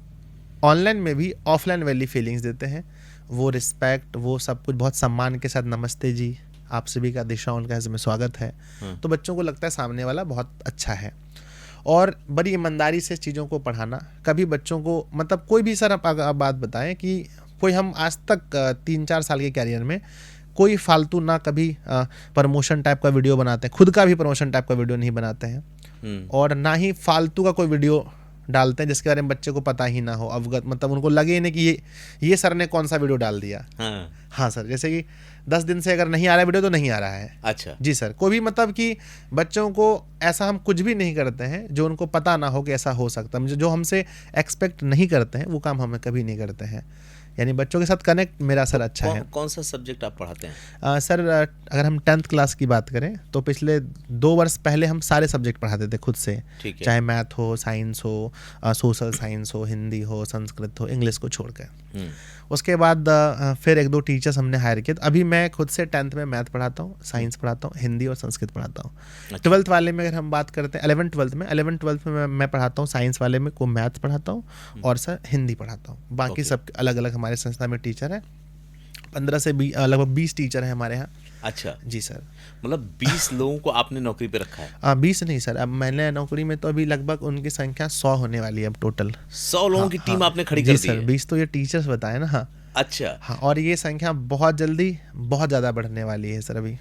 ऑनलाइन में भी ऑफलाइन वाली फीलिंग्स देते हैं, वो रिस्पेक्ट, वो सब कुछ बहुत सम्मान के साथ, नमस्ते जी, आप सभी का दिशा ऑनलाइन में स्वागत है। तो बच्चों को लगता है सामने वाला बहुत अच्छा है। और बड़ी ईमानदारी से चीज़ों को पढ़ाना, कभी बच्चों को मतलब कोई भी सर आप बात बताएं कि कोई हम आज तक 3-4 साल के कैरियर में कोई फालतू ना कभी प्रमोशन टाइप का वीडियो बनाते हैं, खुद का भी प्रमोशन टाइप का वीडियो नहीं बनाते हैं, और ना ही फालतू का कोई वीडियो डालते हैं जिसके बारे में बच्चे को पता ही ना हो, अवगत, मतलब उनको लगे नहीं कि ये सर ने कौन सा वीडियो डाल दिया। हाँ सर, जैसे कि 10 दिन से अगर नहीं आ रहा है वीडियो तो नहीं आ रहा है। अच्छा जी सर, कोई भी मतलब कि बच्चों को ऐसा हम कुछ भी नहीं करते हैं जो उनको पता ना हो कि ऐसा हो सकता है। जो हमसे एक्सपेक्ट नहीं करते हैं वो काम हमें कभी नहीं करते हैं, यानी बच्चों के साथ कनेक्ट मेरा सर अच्छा है। कौन सा सब्जेक्ट आप पढ़ाते हैं? सर अगर हम 10th क्लास की बात करें तो पिछले 2 वर्ष पहले हम सारे सब्जेक्ट पढ़ाते थे खुद से, चाहे मैथ हो, साइंस हो, सोशल साइंस हो, हिंदी हो, संस्कृत हो, इंग्लिश को छोड़कर। उसके बाद फिर 1-2 टीचर्स हमने हायर किए। तो अभी मैं खुद से 10th में मैथ पढ़ाता हूँ, साइंस पढ़ाता हूँ, हिंदी और संस्कृत पढ़ाता हूँ। 12th वाले में अगर हम बात करते हैं 11th-12th में मैं पढ़ाता हूँ साइंस वाले में को मैथ पढ़ाता हूँ और सर हिंदी पढ़ाता हूँ। बाकी सब अलग अलग हमारे संस्था में टीचर है, 15 से लगभग 20 टीचर हैं हमारे यहाँ। अच्छा जी सर, मतलब 20 लोगों को आपने नौकरी पे रखा है? 20 नहीं सर, अब मैंने नौकरी में तो अभी लगभग उनकी संख्या 100 होने वाली है अब टोटल। 100 लोगों की टीम आपने खड़ी कर दी है? सर 20 तो ये टीचर्स बताए ना। हाँ अच्छा। हाँ, और ये संख्या बहुत जल्दी बहुत ज़्यादा बढ़ने वाली है सर अभी।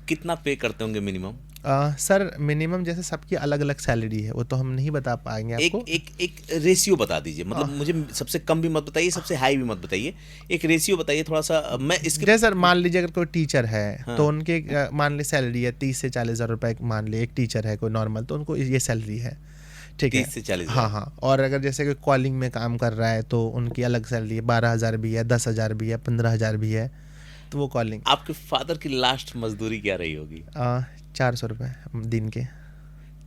कितना पे करते होंगे मिनिमम? सर मिनिमम जैसे सबकी अलग अलग सैलरी है, वो तो हम नहीं बता पाएंगे आपको। एक रेशियो बता दीजिए, मतलब मुझे सबसे कम भी मत बताइए, सबसे हाई भी मत बताइए, एक रेशियो बताइए थोड़ा सा। मैं इसके जैसे सर मान लीजिए अगर कोई टीचर है तो उनके मान ली सैलरी है 30 से 40 हज़ार रुपये, मान ली एक टीचर है कोई नॉर्मल, तो उनको ये सैलरी है। ठीक है, 30 से 40। हाँ हाँ, और अगर जैसे कोई कॉलिंग में काम कर रहा है तो उनकी अलग सैलरी है, 12,000 भी है, 10,000 भी है, 15,000 भी है, तो वो कॉलिंग। आपके फादर की लास्ट मजदूरी क्या रही होगी? 400 रुपये दिन के।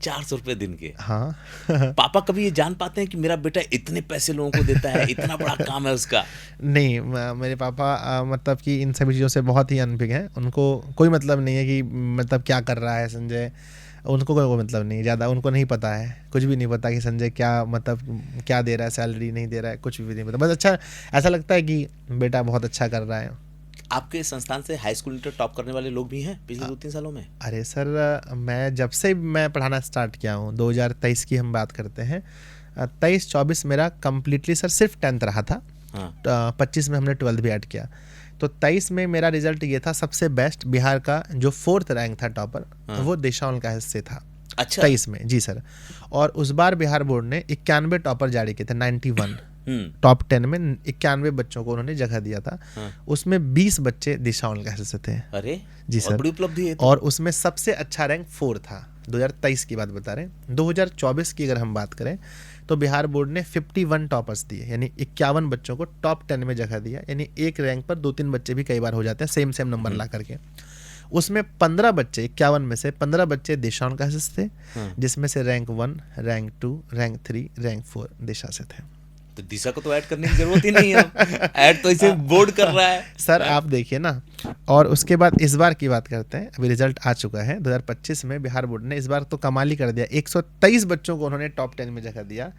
400 रुपये दिन के? हाँ। पापा कभी ये जान पाते हैं कि मेरा बेटा इतने पैसे लोगों को देता है, इतना बड़ा काम है उसका? नहीं, मेरे पापा मतलब कि इन सभी चीज़ों से बहुत ही अनभिज्ञ हैं, उनको कोई मतलब नहीं है कि मतलब क्या कर रहा है संजय, उनको कोई मतलब नहीं, ज़्यादा उनको नहीं पता है, कुछ भी नहीं पता कि संजय क्या मतलब क्या दे रहा है, सैलरी नहीं दे रहा है, कुछ भी नहीं पता। बस अच्छा ऐसा लगता है कि बेटा बहुत अच्छा कर रहा है। आपके संस्थान से हाई स्कूल इंटर टॉप करने वाले लोग भी हैं पिछले 2-3 सालों में? अरे सर, मैं जब से मैं पढ़ाना स्टार्ट किया हूँ, 2023 की हम बात करते हैं, 23-24 मेरा कम्प्लीटली सर सिर्फ 10th रहा था। 25 में हमने 12th भी ऐड किया, तो 23 में मेरा रिजल्ट ये था सबसे बेस्ट, बिहार का जो 4th रैंक था टॉपर, वो दिशा ऑनलाइन क्लासेस से था। अच्छा। 23 में जी सर। और उस बार बिहार बोर्ड ने 91 टॉपर जारी किए थे, 91 टॉप 10 में 91 बच्चों को उन्होंने जगह दिया था। उसमें 20 बच्चे दिशा ऑनलाइन क्लासेस से थे। अरे जी सर, बड़ी उपलब्धि है तो। और उसमें सबसे अच्छा रैंक 4 था। 2023 की बात बता रहे हैं। 2024 की अगर हम बात करें तो बिहार बोर्ड ने 51 टॉपर्स दिए, यानी 51 बच्चों को टॉप 10 में जगह दिया, यानी एक रैंक पर 2-3 बच्चे भी कई बार हो जाते हैं सेम नंबर ला करके। उसमें 15 बच्चे, 51 में से 15 बच्चे दिशा उनकासिस थे, जिसमें से रैंक 1, रैंक 2, रैंक 3, रैंक 4 दिशा से थे। तो दिशा को तो ऐड करने की जरूरत ही नहीं है, ऐड तो इसे बोर्ड कर रहा है सर। आप देखिए ना, और उसके बाद इस बार की बात करते हैं। अभी रिजल्ट आ चुका है 2025 में। बिहार बोर्ड ने इस बार तो कमाल ही कर दिया, 123 बच्चों को उन्होंने टॉप 10 में जगह दिया।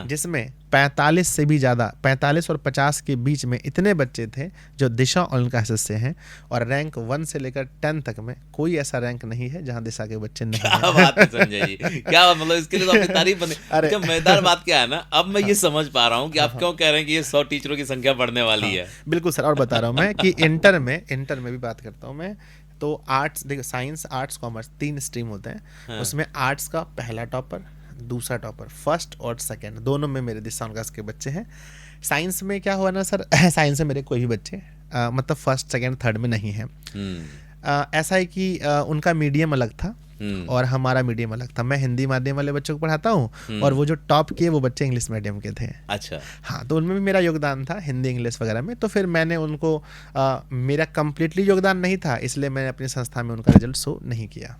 जिसमें 45 से भी ज़्यादा, 45 और 50 के बीच में इतने बच्चे थे जो दिशा और उनका से हैं। और रैंक 1 से लेकर 10 तक में कोई ऐसा रैंक नहीं है जहां दिशा के बच्चे नहीं क्या बात है संजय जी, क्या मतलब इसके लिए तो आपकी तारीफ बने। अच्छा, मजेदार बात क्या है ना, अब मैं ये समझ पा रहा हूँ कि आप क्यों कह रहे हैं कि ये 100 टीचरों की संख्या बढ़ने वाली है। बिल्कुल सर, और बता रहा हूँ मैं कि इंटर में भी बात करता हूँ मैं। तो आर्ट्स, देखो साइंस, आर्ट्स, कॉमर्स 3 स्ट्रीम होते हैं। उसमें आर्ट्स का पहला टॉपर, दूसरा टॉपर, फर्स्ट और सेकंड, दोनों में मेरे दिशा उनका के बच्चे हैं। साइंस में क्या हुआ ना सर, साइंस में मेरे कोई भी बच्चे मतलब फर्स्ट, सेकंड, थर्ड में नहीं है। ऐसा है कि उनका मीडियम अलग था और हमारा मीडियम अलग था। मैं हिंदी माध्यम वाले बच्चों को पढ़ाता हूँ और वो जो टॉप किए वो बच्चे इंग्लिश मीडियम के थे। अच्छा। हाँ, तो उनमें भी मेरा योगदान था हिंदी इंग्लिश वगैरह में। तो फिर मैंने उनको मेरा कंप्लीटली योगदान नहीं था, इसलिए मैंने अपनी संस्था में उनका रिजल्ट शो नहीं किया।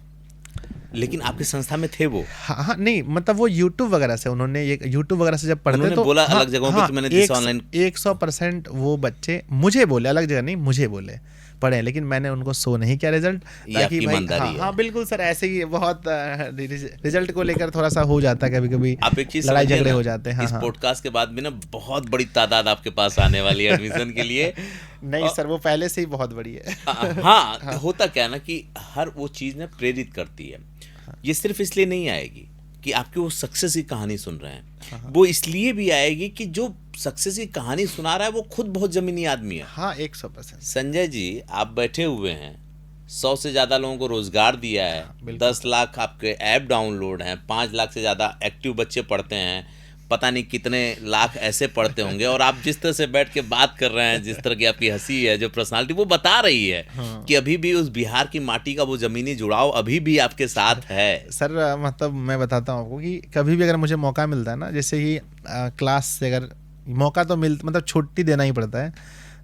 लेकिन आपकी संस्था में थे वो? हाँ, नहीं मतलब वो यूट्यूब वगैरह से, उन्होंने ये यूट्यूब वगैरह से जब पढ़ते तो बोला अलग जगहों पे, तो मैंने दिशा ऑनलाइन 100% वो बच्चे मुझे बोले, अलग जगह नहीं मुझे बोले पढ़े, लेकिन मैंने उनको शो नहीं किया रिजल्ट, ताकि भाई हाँ बिल्कुल सर, ऐसे ही बहुत रिजल्ट को लेकर थोड़ा सा हो जाता है कभी कभी, आप एक चीज लड़ाई झगड़े हो जाते हैं। इस पॉडकास्ट के बाद भी ना बहुत बड़ी तादाद आपके पास आने वाली है एडमिशन के लिए। नहीं सर, वो पहले से ही बहुत बड़ी है। हाँ, होता क्या है ना कि हर वो चीज़ ना प्रेरित करती है। ये सिर्फ इसलिए नहीं आएगी कि आपकी वो सक्सेस की कहानी सुन रहे हैं, वो इसलिए भी आएगी कि जो सक्सेस की कहानी सुना रहा है वो खुद बहुत जमीनी आदमी है। हाँ, 100%। संजय जी, आप बैठे हुए हैं, 100 से ज़्यादा लोगों को रोजगार दिया है, 10 लाख आपके ऐप डाउनलोड हैं, 5 लाख से ज़्यादा एक्टिव बच्चे पढ़ते हैं, पता नहीं कितने लाख ऐसे पढ़ते होंगे, और आप जिस तरह से बैठ के बात कर रहे हैं, जिस तरह की आपकी हंसी है, जो पर्सनालिटी वो बता रही है कि अभी भी उस बिहार की माटी का वो ज़मीनी जुड़ाव अभी भी आपके साथ है। सर मतलब मैं बताता हूँ आपको कि कभी भी अगर मुझे मौका मिलता है ना, जैसे कि क्लास से अगर मौका तो मतलब छुट्टी देना ही पड़ता है।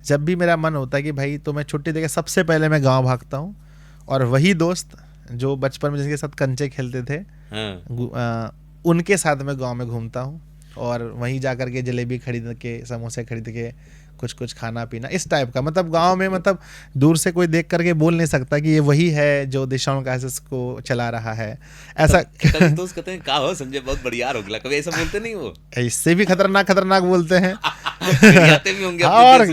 जब भी मेरा मन होता है कि भाई, तो मैं छुट्टी देकर सबसे पहले मैं गाँव भागता हूँ, और वही दोस्त जो बचपन में जिनके साथ कंचे खेलते थे उनके साथ मैं गाँव में घूमता हूँ, और वहीं जाकर के जलेबी खरीद के, समोसे खरीद के कुछ खाना पीना, इस टाइप का। मतलब गांव में, मतलब दूर से कोई देख करके बोल नहीं सकता कि ये वही है जो दिशा क्लासेस को चला रहा है, ऐसा। कभी दोस्त कहते हैं का हो संजय, बहुत बढ़िया हो गया, कभी ऐसा बोलते नहीं वो? इससे भी खतरनाक बोलते हैं। भी होंगे और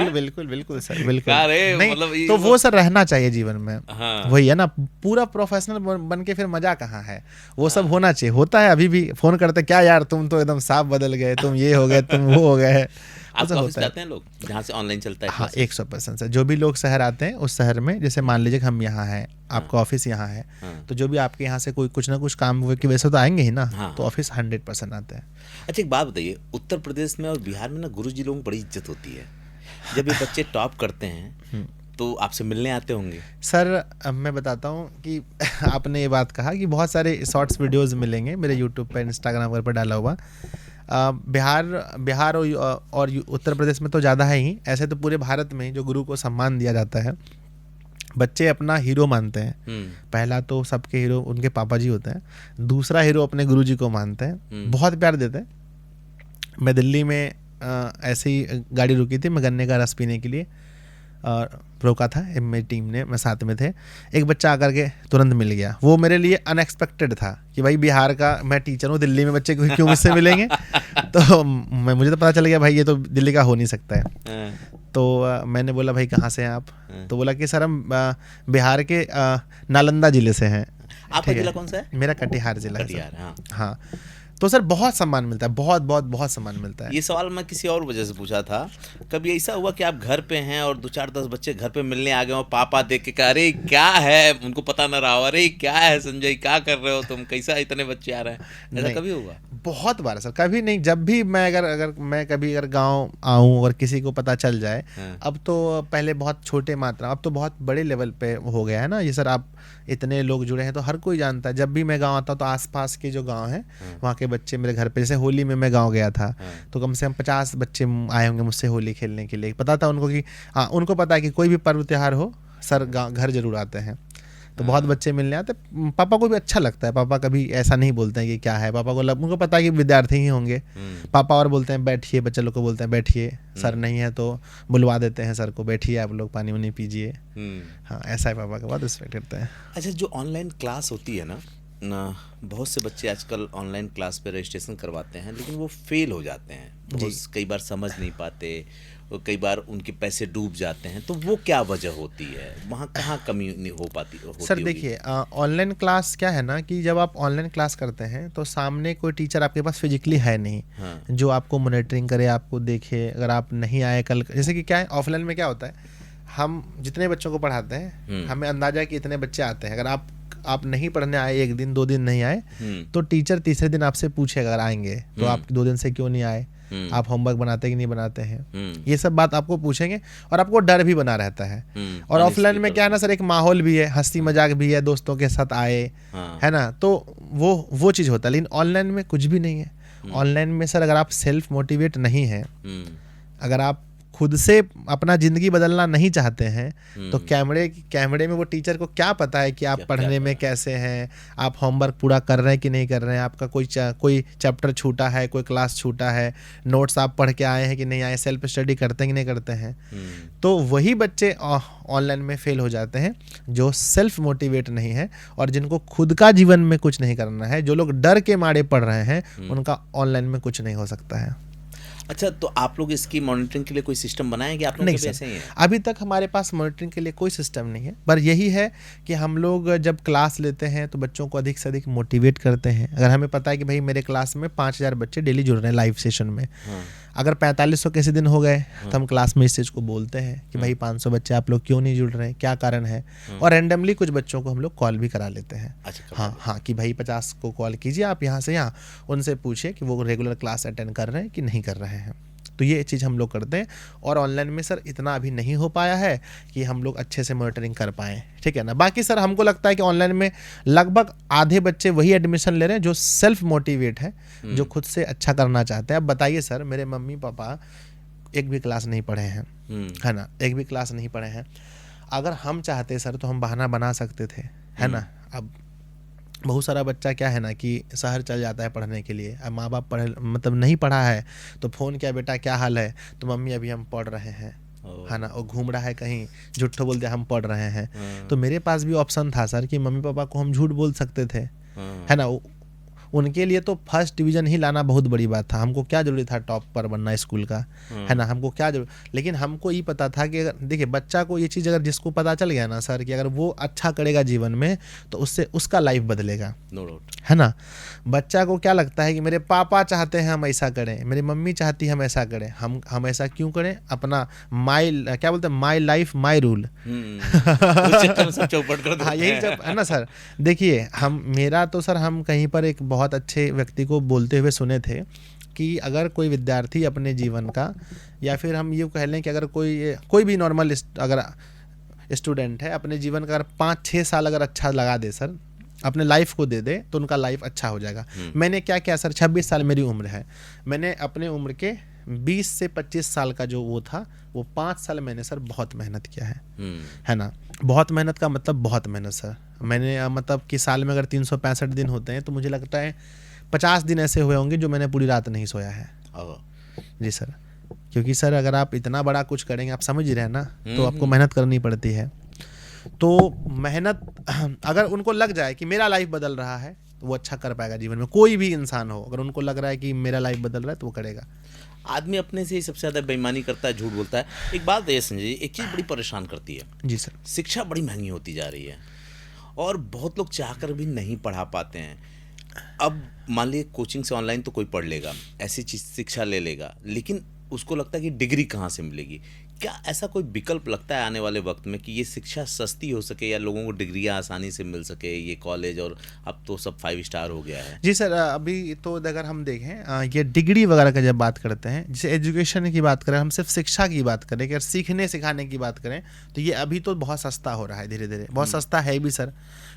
बिल्कुल सर, बिल्कुल नहीं, मतलब तो वो सर रहना चाहिए जीवन में। वही है ना, पूरा प्रोफेशनल बन के फिर मजा कहाँ है, वो सब होना चाहिए। होता है, अभी भी फोन करते, क्या यार तुम तो एकदम साफ बदल गए, तुम ये हो गए, तुम वो हो गए। आपका ऑफिस जाते हैं लोग जहाँ से ऑनलाइन चलता है? हाँ, 100% सर। जो भी लोग शहर आते हैं उस शहर में, जैसे मान लीजिए हम यहाँ हैं, आपका ऑफिस यहाँ है, तो जो भी आपके यहाँ से कोई कुछ ना कुछ काम की वजह से तो आएंगे ही ना, तो ऑफिस 100% आते हैं। अच्छा, एक बात बताइए, उत्तर प्रदेश में और बिहार में ना गुरुजी लोगों को बड़ी इज्जत होती है। जब ये बच्चे टॉप करते हैं तो आपसे मिलने आते होंगे? सर अब मैं बताता हूँ कि आपने ये बात कहा कि बहुत सारे शॉर्ट्स वीडियोज़ मिलेंगे मेरे यूट्यूब पर, इंस्टाग्राम पर डाला हुआ। बिहार और उत्तर प्रदेश में तो ज़्यादा है ही, ऐसे तो पूरे भारत में जो गुरु को सम्मान दिया जाता है, बच्चे अपना हीरो मानते हैं। पहला तो सबके हीरो उनके पापा जी होते हैं, दूसरा हीरो अपने गुरु जी को मानते हैं, बहुत प्यार देते हैं। मैं दिल्ली में ऐसे ही गाड़ी रुकी थी, मैं गन्ने का रस पीने के लिए रोका था, मेरी टीम ने, मैं साथ में थे। एक बच्चा आकर के तुरंत मिल गया, वो मेरे लिए अनएक्सपेक्टेड था कि भाई बिहार का मैं टीचर हूँ, दिल्ली में बच्चे क्यों मुझसे मिलेंगे। तो मुझे तो पता चल गया भाई ये तो दिल्ली का हो नहीं सकता है। तो मैंने बोला भाई कहाँ से हैं आप? तो बोला कि सर हम बिहार के नालंदा ज़िले से हैं। आपका जिला कौन सा है? मेरा कटिहार जिला है। कटिहार, हाँ। तो सर बहुत सम्मान मिलता है, बहुत बहुत बहुत सम्मान मिलता है। ये सवाल मैं किसी और वजह से पूछा था। कभी ऐसा हुआ कि आप घर पे हैं और 2-4-10 बच्चे घर पे मिलने आ गए और पापा देख के कहा अरे क्या है, उनको पता ना रहा हो, अरे क्या है संजय, क्या कर रहे हो तुम, कैसा इतने बच्चे आ रहे हैं, ऐसा नहीं, कभी हुआ? बहुत बार सर, कभी नहीं, जब भी मैं अगर मैं कभी अगर गांव आऊं और किसी को पता चल जाए, हाँ। अब तो पहले बहुत छोटे मात्रा, अब तो बहुत बड़े लेवल पे हो गया है ना ये सर, आप इतने लोग जुड़े हैं तो हर कोई जानता है। जब भी मैं गांव आता हूँ तो आसपास के जो गांव हैं वहाँ के बच्चे मेरे घर पे, जैसे होली में मैं गांव गया था तो कम से कम 50 बच्चे आए होंगे मुझसे होली खेलने के लिए। पता था उनको कि हाँ, उनको पता है कि कोई भी पर्व त्योहार हो सर घर जरूर आते हैं। तो बहुत बच्चे मिलने आते, पापा को भी अच्छा लगता है। पापा कभी ऐसा नहीं बोलते हैं कि क्या है, पापा को उनको पता है कि विद्यार्थी ही होंगे। पापा और बोलते हैं बैठिए, बच्चे लोग को बोलते हैं बैठिए, सर नहीं है तो बुलवा देते हैं सर को, बैठिए आप लोग पानी वानी पीजिए। हाँ, ऐसा है, पापा का बहुत रिस्पेक्ट करते हैं। अच्छा, जो ऑनलाइन क्लास होती है ना, बहुत से बच्चे आजकल ऑनलाइन क्लास पे रजिस्ट्रेशन करवाते हैं लेकिन वो फेल हो जाते हैं, बहुत कई बार समझ नहीं पाते और कई बार उनके पैसे डूब जाते हैं, तो वो क्या वजह होती है, वहाँ कहाँ कमी नहीं हो पाती होती सर देखिए, ऑनलाइन क्लास क्या है ना कि जब आप ऑनलाइन क्लास करते हैं तो सामने कोई टीचर आपके पास फिजिकली है नहीं। हाँ। जो आपको मॉनिटरिंग करे, आपको देखे। अगर आप नहीं आए कल, जैसे कि क्या है ऑफलाइन में क्या होता है, हम जितने बच्चों को पढ़ाते हैं हमें अंदाजा है कि इतने बच्चे आते हैं। अगर आप नहीं पढ़ने आए, 1 दिन 2 दिन नहीं आए, तो टीचर तीसरे दिन आपसे पूछेगा अगर आएंगे तो आप 2 दिन से क्यों नहीं आए, आप होमवर्क बनाते कि नहीं बनाते हैं, ये सब बात आपको पूछेंगे और आपको डर भी बना रहता है। और ऑफलाइन में क्या है ना सर, एक माहौल भी है, हंसी मजाक भी है, दोस्तों के साथ आए, है ना, तो वो चीज़ होता है। लेकिन ऑनलाइन में कुछ भी नहीं है। ऑनलाइन में सर अगर आप सेल्फ मोटिवेट नहीं है, अगर आप खुद से अपना ज़िंदगी बदलना नहीं चाहते हैं तो कैमरे में वो टीचर को क्या पता है कि आप पढ़ने में कैसे हैं, आप होमवर्क पूरा कर रहे हैं कि नहीं कर रहे हैं, आपका कोई चैप्टर छूटा है, कोई क्लास छूटा है, नोट्स आप पढ़ के आए हैं कि नहीं आए, सेल्फ स्टडी करते हैं कि नहीं करते हैं। तो वही बच्चे ऑनलाइन में फेल हो जाते हैं जो सेल्फ मोटिवेट नहीं है और जिनको खुद का जीवन में कुछ नहीं करना है। जो लोग डर के मारे पढ़ रहे हैं उनका ऑनलाइन में कुछ नहीं हो सकता है। अच्छा, तो आप लोग इसकी मॉनिटरिंग के लिए कोई सिस्टम बनाए कि आप लोग नहीं के ऐसे ही सर, हैं? अभी तक हमारे पास मॉनिटरिंग के लिए कोई सिस्टम नहीं है, पर यही है कि हम लोग जब क्लास लेते हैं तो बच्चों को अधिक से अधिक मोटिवेट करते हैं। अगर हमें पता है कि भाई मेरे क्लास में 5000 बच्चे डेली जुड़ रहे हैं लाइव सेशन में, अगर 4500 किसी दिन हो गए तो हम क्लास में इस चीज़ को बोलते हैं कि भाई 500 बच्चे आप लोग क्यों नहीं जुड़ रहे हैं, क्या कारण है। और रैंडमली कुछ बच्चों को हम लोग कॉल भी करा लेते हैं। अच्छा, हाँ, कि भाई 50 को कॉल कीजिए आप यहाँ से यहाँ, उनसे पूछिए कि वो रेगुलर क्लास अटेंड कर रहे हैं कि नहीं कर रहे हैं। तो ये चीज़ हम लोग करते हैं। और ऑनलाइन में सर इतना अभी नहीं हो पाया है कि हम लोग अच्छे से मॉनिटरिंग कर पाएँ, ठीक है ना। बाकी सर हमको लगता है कि ऑनलाइन में लगभग आधे बच्चे वही एडमिशन ले रहे हैं जो सेल्फ मोटिवेट है, जो खुद से अच्छा करना चाहते हैं। अब बताइए सर, मेरे मम्मी पापा एक भी क्लास नहीं पढ़े हैं, है ना, एक भी क्लास नहीं पढ़े हैं। अगर हम चाहते सर तो हम बहाना बना सकते थे, है ना। अब बहुत सारा बच्चा क्या है ना कि शहर चल जाता है पढ़ने के लिए, अब माँ बाप मतलब नहीं पढ़ा है तो फ़ोन किया, बेटा क्या हाल है, तो मम्मी अभी हम पढ़ रहे हैं, है ना। और घूम रहा है कहीं, झूठो बोलते हम पढ़ रहे हैं। तो मेरे पास भी ऑप्शन था सर कि मम्मी पापा को हम झूठ बोल सकते थे, है ना। उनके लिए तो फर्स्ट डिवीज़न ही लाना बहुत बड़ी बात था। हमको क्या जरूरी था टॉप पर बनना स्कूल का, है ना, हमको क्या जरूर। लेकिन हमको ये पता था कि अगर देखिए बच्चा को ये चीज़ अगर जिसको पता चल गया ना सर कि अगर वो अच्छा करेगा जीवन में तो उससे उसका लाइफ बदलेगा, नो डाउट, है ना। बच्चा को क्या लगता है कि मेरे पापा चाहते हैं हम ऐसा करें, मेरी मम्मी चाहती है हम ऐसा करें, हम ऐसा क्यों करें, अपना क्या बोलते हैं, माई लाइफ माई रूल। हाँ, यही जब है ना सर। देखिए मेरा तो सर हम कहीं पर एक बहुत अच्छे व्यक्ति को बोलते हुए सुने थे कि अगर कोई विद्यार्थी अपने जीवन का, या फिर हम ये कह लें कि अगर कोई भी नॉर्मल अगर स्टूडेंट है अपने जीवन का अगर 5-6 साल अगर अच्छा लगा दे सर, अपने लाइफ को दे दे तो उनका लाइफ अच्छा हो जाएगा। मैंने क्या किया सर, 26 साल मेरी उम्र है, मैंने अपने उम्र के 20 से 25 साल का जो वो था वो 5 साल मैंने सर बहुत मेहनत किया है ना। बहुत मेहनत का मतलब बहुत मेहनत सर। मैंने मतलब कि साल में अगर 365 दिन होते हैं तो मुझे लगता है 50 दिन ऐसे हुए होंगे जो मैंने पूरी रात नहीं सोया है। जी सर, क्योंकि सर अगर आप इतना बड़ा कुछ करेंगे, आप समझ ही रहे हैं ना, तो आपको मेहनत करनी पड़ती है। तो मेहनत अगर उनको लग जाए कि मेरा लाइफ बदल रहा है तो वो अच्छा कर पाएगा जीवन में। कोई भी इंसान हो, अगर उनको लग रहा है कि मेरा लाइफ बदल रहा है तो वो करेगा। आदमी अपने से ही सबसे ज़्यादा बेईमानी करता है, झूठ बोलता है। एक बात है संजय जी, एक चीज़ बड़ी परेशान करती है। जी सर। शिक्षा बड़ी महंगी होती जा रही है और बहुत लोग चाहकर भी नहीं पढ़ा पाते हैं। अब मान लीजिए कोचिंग से ऑनलाइन तो कोई पढ़ लेगा, ऐसी चीज शिक्षा ले लेगा, लेकिन उसको लगता है कि डिग्री कहाँ से मिलेगी। क्या ऐसा कोई विकल्प लगता है आने वाले वक्त में कि ये शिक्षा सस्ती हो सके या लोगों को डिग्रियां आसानी से मिल सके, ये कॉलेज और अब तो सब 5 स्टार हो गया है। जी सर, अभी तो अगर हम देखें ये डिग्री वगैरह का जब बात करते हैं, जैसे एजुकेशन की बात करें, हम सिर्फ शिक्षा की बात करें, कि अगर सीखने सिखाने की बात करें तो ये अभी तो बहुत सस्ता हो रहा है, धीरे धीरे बहुत सस्ता है भी सर।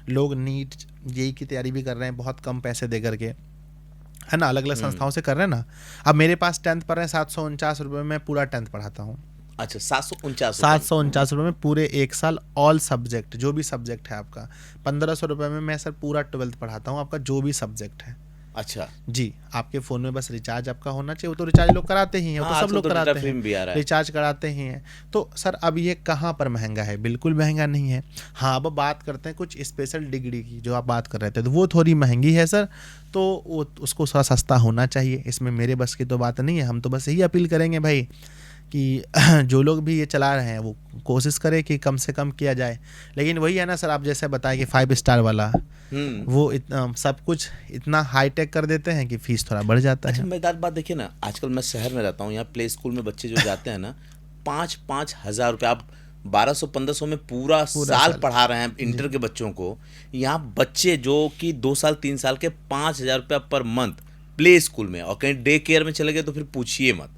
लोग नीट जेई की तैयारी भी कर रहे हैं बहुत कम पैसे दे करके, है ना, अलग अलग संस्थाओं से कर रहे हैं ना। अब मेरे पास 10th पर है, 749 रुपये में पूरा 10th पढ़ाता हूँ। अच्छा, 749 रुपये में पूरे 1 साल ऑल सब्जेक्ट, जो भी सब्जेक्ट है आपका। 1500 रुपये में मैं सर पूरा 12th पढ़ाता हूँ, आपका जो भी सब्जेक्ट है। अच्छा जी, आपके फ़ोन में बस रिचार्ज आपका होना चाहिए, वो तो रिचार्ज लोग कराते ही हैं, वो तो सब लोग कराते हैं, रिचार्ज कराते ही हैं। तो सर अब ये कहाँ पर महंगा है? बिल्कुल महंगा नहीं है। हाँ, अब बात करते हैं कुछ स्पेशल डिग्री की, जो आप बात कर रहे थे, तो वो थोड़ी महंगी है सर, तो वो उसको थोड़ा सस्ता होना चाहिए। इसमें मेरे बस की तो बात नहीं है, हम तो बस यही अपील करेंगे भाई कि जो लोग भी ये चला रहे हैं वो कोशिश करें कि कम से कम किया जाए। लेकिन वही है ना सर, आप जैसे बताएं कि 5 स्टार वाला वो इतना सब कुछ इतना हाई टेक कर देते हैं कि फीस थोड़ा बढ़ जाता है। मैं बात देखिए ना, आजकल मैं शहर में रहता हूँ, यहाँ प्ले स्कूल में बच्चे जो जाते हैं ना 5-5 हज़ार रुपये, आप 1200-1500 में पूरा साल पढ़ा रहे हैं इंटर के बच्चों को। यहाँ बच्चे जो कि 2 साल 3 साल के 5,000 रुपया पर मंथ प्ले स्कूल में, और कहीं डे केयर में चले गए तो फिर पूछिए मत।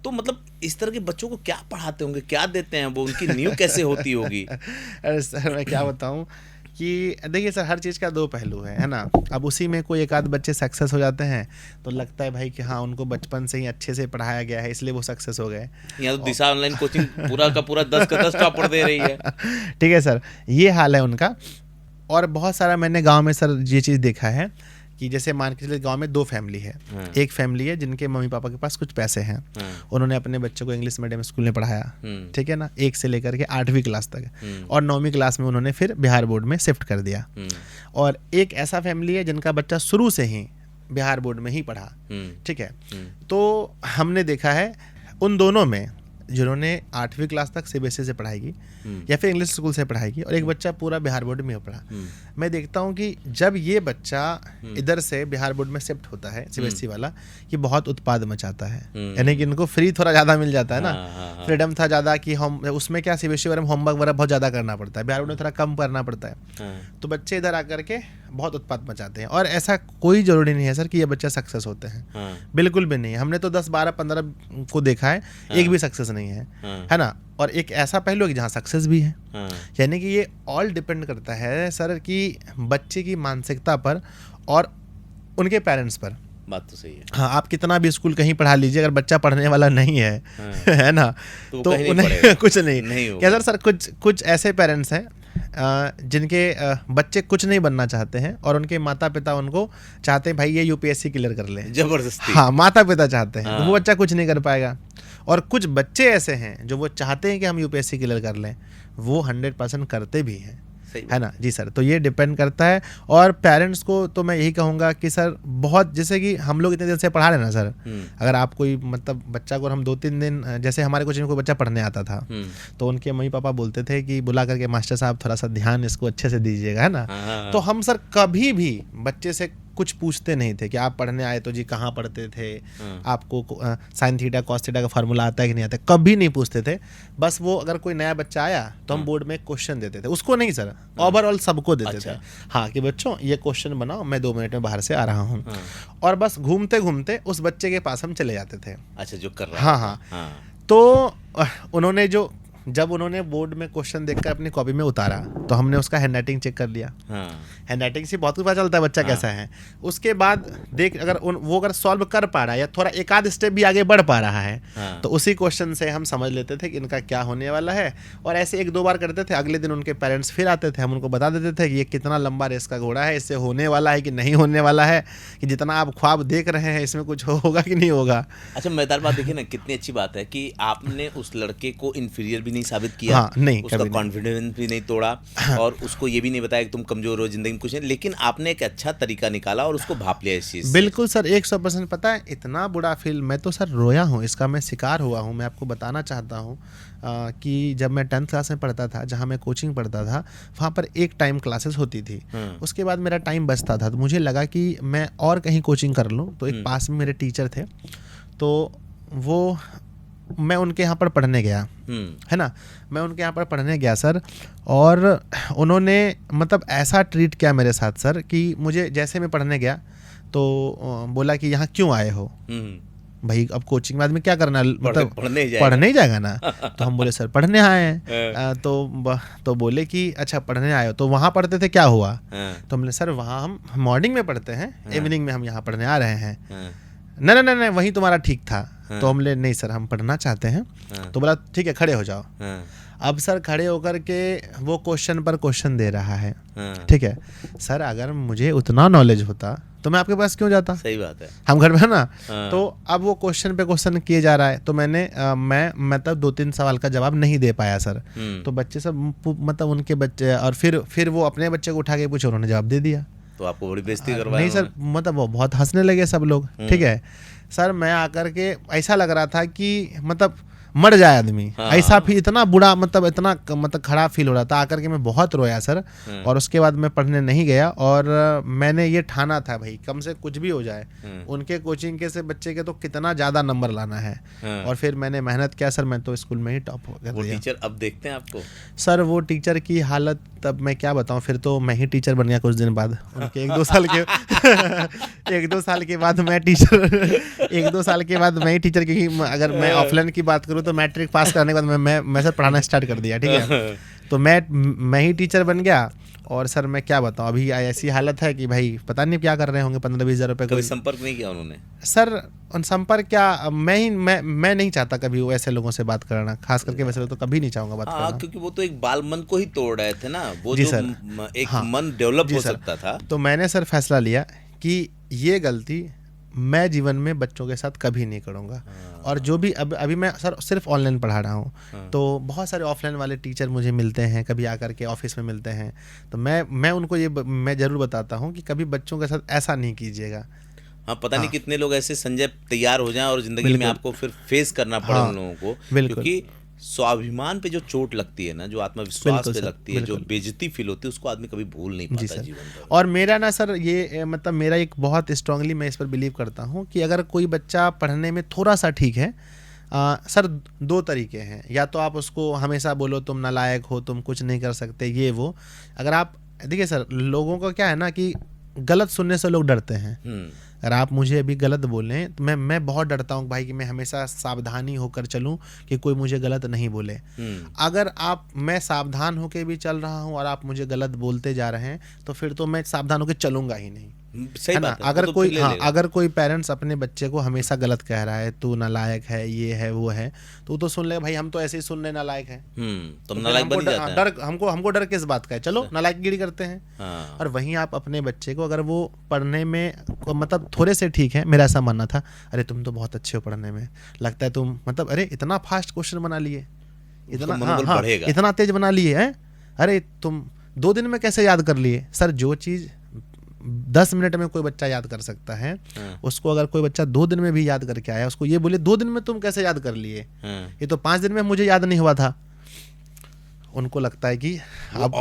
तो मतलब इस तरह के बच्चों को क्या पढ़ाते होंगे, क्या देते हैं वो, उनकी नींव कैसे होती होगी? अरे सर मैं क्या बताऊं कि देखिए सर, हर चीज़ का 2 पहलू है ना। अब उसी में कोई एक आध बच्चे सक्सेस हो जाते हैं तो लगता है भाई कि हाँ उनको बचपन से ही अच्छे से पढ़ाया गया है इसलिए वो सक्सेस हो गए। यहाँ तो दिशा ऑनलाइन कोचिंग पूरा का पूरा 10 का 10 टॉपर दे रही है। ठीक है सर, ये हाल है उनका। और बहुत सारा मैंने गाँव में सर ये चीज़ देखा है कि जैसे मान के चलिए गाँव में 2 फैमिली है। एक फैमिली है जिनके मम्मी पापा के पास कुछ पैसे हैं, उन्होंने अपने बच्चों को इंग्लिश मीडियम स्कूल में पढ़ाया, ठीक है ना, 1 से लेकर के 8वीं क्लास तक, और 9वीं क्लास में उन्होंने फिर बिहार बोर्ड में शिफ्ट कर दिया। और एक ऐसा फैमिली है जिनका बच्चा शुरू से ही बिहार बोर्ड में ही पढ़ा, ठीक है। तो हमने देखा है उन दोनों में जिन्होंने 8वीं क्लास तक सीबीएसई से पढ़ाई की या फिर इंग्लिश स्कूल से पढ़ाई की, और एक बच्चा पूरा बिहार बोर्ड में पढ़ा, मैं देखता हूँ कि जब ये बच्चा इधर से बिहार बोर्ड में शिफ्ट होता है सीबीएसई वाला, कि बहुत उत्पाद मचाता है। यानी कि इनको फ्री थोड़ा ज़्यादा मिल जाता है ना, फ्रीडम था ज़्यादा कि हम उसमें क्या सीबीएसई वाले में होमवर्क वगैरह बहुत ज़्यादा करना पड़ता है, बिहार बोर्ड में थोड़ा कम करना पड़ता है। तो बच्चे इधर आकर के बहुत उत्पाद मचाते हैं। और ऐसा कोई ज़रूरी नहीं है सर कि ये बच्चा सक्सेस होते हैं, बिल्कुल भी नहीं। हमने तो 10, 12, 15 को देखा है, एक भी सक्सेस नहीं है ना। और एक ऐसा पहलू है कि जहाँ सक्सेस भी है। यानी कि ये ऑल डिपेंड करता है सर कि बच्चे की मानसिकता पर और उनके पेरेंट्स पर। बात तो सही है। हाँ, आप कितना भी स्कूल कहीं पढ़ा लीजिए, अगर बच्चा पढ़ने वाला नहीं है है ना, तो उन्हें कुछ नहीं क्या सर। कुछ ऐसे पेरेंट्स हैं जिनके बच्चे कुछ नहीं बनना चाहते हैं और उनके माता पिता उनको चाहते हैं भाई ये यूपीएससी क्लियर कर ले, जबरदस्ती। हाँ, माता पिता चाहते हैं, तो वो बच्चा कुछ नहीं कर पाएगा। और कुछ बच्चे ऐसे हैं जो वो चाहते हैं कि हम यूपीएससी क्लियर कर लें, वो 100% करते भी हैं, है ना। जी सर, तो ये डिपेंड करता है। और पेरेंट्स को तो मैं यही कहूँगा कि सर बहुत, जैसे कि हम लोग इतने दिन से पढ़ा रहे ना सर, अगर आप कोई मतलब बच्चा को हम 2-3 दिन, जैसे हमारे कोचिंग में कोई बच्चा पढ़ने आता था तो उनके मम्मी पापा बोलते थे कि बुला करके मास्टर साहब थोड़ा सा ध्यान इसको अच्छे से दीजिएगा, है ना। तो हम सर कभी भी बच्चे से कुछ पूछते नहीं थे कि आप पढ़ने आए तो जी कहाँ पढ़ते थे, आपको साइन थीटा कॉस थीटा का फार्मूला आता है कि नहीं आता, कभी नहीं पूछते थे। बस वो अगर कोई नया बच्चा आया तो हम बोर्ड में क्वेश्चन देते थे, उसको नहीं सर, ओवरऑल सबको देते थे। हाँ, कि बच्चों ये क्वेश्चन बनाओ, मैं 2 मिनट में बाहर से आ रहा हूँ। और बस घूमते घूमते उस बच्चे के पास हम चले जाते थे। अच्छा, जो कर रहा है। हाँ। तो उन्होंने जब उन्होंने बोर्ड में क्वेश्चन देखकर अपनी कॉपी में उतारा तो हमने उसका हैंडराइटिंग चेक कर लिया। हैंडराइटिंग से बहुत कुछ पता चलता है बच्चा कैसा है। उसके बाद देख अगर वो अगर सॉल्व कर पा रहा है या थोड़ा एक आध स्टेप भी आगे बढ़ पा रहा है तो उसी क्वेश्चन से हम समझ लेते थे कि इनका क्या होने वाला है। और ऐसे 1-2 बार करते थे, अगले दिन उनके पेरेंट्स फिर आते थे, हम उनको बता देते थे कि ये कितना लंबा रेस का घोड़ा है, इससे होने वाला है कि नहीं होने वाला है, कि जितना आप ख्वाब देख रहे हैं इसमें कुछ होगा कि नहीं होगा। अच्छा, मजेदार बात देखिए ना, कितनी अच्छी बात है कि आपने उस लड़के को इन्फीरियर भी नहीं साबित किया, हाँ, नहीं, उसका कभी नहीं। कॉन्फिडेंस भी नहीं तोड़ा, और उसको ये भी नहीं बताया कि तुम कमजोर हो, जिंदगी में कुछ नहीं, लेकिन आपने एक अच्छा तरीका निकाला और उसको भाप लिया इस चीज से। बिल्कुल सर, 100% पता है, इतना बुरा फील, मैं तो सर रोया हूँ, इसका मैं शिकार हुआ हूँ। मैं आपको बताना चाहता हूँ कि जब मैं 10th क्लास में पढ़ता था, जहाँ मैं कोचिंग पढ़ता था, वहाँ पर एक टाइम क्लासेस होती थी, उसके बाद मेरा टाइम बचता था, तो मुझे लगा कि मैं और कहीं कोचिंग कर लूँ। तो एक पास में मेरे टीचर थे, तो वो मैं उनके यहाँ पर पढ़ने गया, है ना, मैं उनके यहाँ पर पढ़ने गया सर, और उन्होंने मतलब ऐसा ट्रीट किया मेरे साथ सर कि मुझे, जैसे मैं पढ़ने गया तो बोला कि यहाँ क्यों आए हो भाई, अब कोचिंग में आदमी क्या करना, मतलब पढ़ने ही जाएगा ना। तो हम बोले सर पढ़ने आए हैं। तो बोले कि अच्छा पढ़ने आए हो, तो वहाँ पढ़ते थे, क्या हुआ? तो हमने सर वहाँ हम मॉर्निंग में पढ़ते हैं, इवनिंग में हम यहाँ पढ़ने आ रहे हैं। नहीं नहीं नहीं, वही तुम्हारा ठीक था। तो हमने नहीं सर हम पढ़ना चाहते हैं। तो बोला ठीक है खड़े हो जाओ। अब सर खड़े होकर के वो क्वेश्चन पर क्वेश्चन दे रहा है, ठीक है सर, अगर मुझे उतना नॉलेज होता तो मैं आपके पास क्यों जाता? सही बात है, हम घर में है ना। तो अब वो क्वेश्चन पे क्वेश्चन किए जा रहा है, तो मैंने मैं मतलब 2-3 सवाल का जवाब नहीं दे पाया सर। तो बच्चे सब मतलब उनके बच्चे, और फिर वो अपने बच्चे को उठा के पूछे, उन्होंने जवाब दे दिया। तो आपको बड़ी बेइज्जती करवाया? नहीं सर, मतलब वो बहुत हंसने लगे सब लोग, ठीक है सर। मैं आकर के ऐसा लग रहा था कि मतलब मर जाए आदमी, ऐसा फिर इतना बुरा, मतलब इतना मतलब खराब फील हो रहा था। आकर के मैं बहुत रोया सर, और उसके बाद मैं पढ़ने नहीं गया। और मैंने ये ठाना था भाई कम से कुछ भी हो जाए, उनके कोचिंग के से बच्चे के तो कितना ज़्यादा नंबर लाना है। और फिर मैंने मेहनत किया सर, मैं तो स्कूल में ही टॉप हो गया। वो टीचर अब देखते हैं आपको? सर वो टीचर की हालत तब मैं क्या बताऊं, फिर तो मैं ही टीचर बन गया कुछ दिन बाद, उनके 1-2 साल के 1-2 साल के बाद मैं टीचर 1-2 साल के बाद मैं ही टीचर, क्योंकि अगर मैं ऑफलाइन की बात करूं तो मैट्रिक पास करने के बाद मैं सर पढ़ाना स्टार्ट कर दिया, ठीक है। तो मैं ही टीचर बन गया। और सर मैं क्या बताऊं, अभी ऐसी हालत है कि भाई पता नहीं क्या कर रहे होंगे 15-20 हज़ार रुपये। कभी संपर्क नहीं किया उन्होंने? सर उन संपर्क क्या, मैं नहीं चाहता कभी वो ऐसे लोगों से बात करना, खास करके वैसे तो कभी नहीं चाहूंगा बात करना। क्योंकि वो तो एक बाल मन को ही तोड़ रहे थे ना, वो जो एक मन डेवलप हो सकता था। तो मैंने सर फैसला लिया कि ये गलती मैं जीवन में बच्चों के साथ कभी नहीं करूँगा। और जो भी अभी मैं सर सिर्फ ऑनलाइन पढ़ा रहा हूँ, तो बहुत सारे ऑफलाइन वाले टीचर मुझे मिलते हैं, कभी आकर के ऑफिस में मिलते हैं, तो मैं उनको ये मैं ज़रूर बताता हूँ कि कभी बच्चों के साथ ऐसा नहीं कीजिएगा। हाँ, पता नहीं कितने लोग ऐसे संजय तैयार हो जाएं और जिंदगी में आपको फिर फेस करना पड़े उन लोगों को, क्योंकि स्वाभिमान पे जो चोट लगती है ना, जो आत्मविश्वास पे लगती है, जो बेइज्जती फील होती है, उसको आदमी कभी भूल नहीं पाता जीवन में। और मेरा ना सर ये मतलब मेरा एक बहुत स्ट्रांगली मैं इस पर बिलीव करता हूँ कि अगर कोई बच्चा पढ़ने में थोड़ा सा ठीक है, सर 2 तरीके हैं, या तो आप उसको हमेशा बोलो तुम नालायक हो, तुम कुछ नहीं कर सकते, ये वो। अगर आप देखिए सर, लोगों का क्या है ना कि गलत सुनने से लोग डरते हैं। अगर आप मुझे अभी गलत बोलें तो मैं बहुत डरता हूँ भाई कि मैं हमेशा सावधानी होकर चलूँ कि कोई मुझे गलत नहीं बोले। अगर मैं सावधान होकर भी चल रहा हूँ और आप मुझे गलत बोलते जा रहे हैं, तो फिर तो मैं सावधान होकर चलूंगा ही नहीं। सही बात है। अगर कोई अगर कोई पेरेंट्स अपने बच्चे को हमेशा गलत कह रहा है, तू नालायक है, ये है वो है, तो वो तो सुन ले भाई, हम तो ऐसे ही सुनने नालायक है, तो नालायक बन जाता है। डर हमको डर किस बात का है, चलो नालायकगिरी करते हैं। और वहीं आप अपने बच्चे को, अगर वो पढ़ने में मतलब थोड़े से ठीक है, मेरा ऐसा मानना था, अरे तुम तो बहुत अच्छे हो पढ़ने में, लगता है तुम मतलब अरे इतना फास्ट क्वेश्चन बना लिए, इतना तेज बना लिए है, अरे तुम 2 दिन में कैसे याद कर लिए? सर जो चीज़ 10 मिनट में कोई बच्चा याद कर सकता है, उसको अगर कोई बच्चा 2 दिन में भी याद करके आया, उसको ये बोले 2 दिन में तुम कैसे याद कर लिए, ये तो 5 दिन में मुझे याद नहीं हुआ था। उनको लगता है कि अब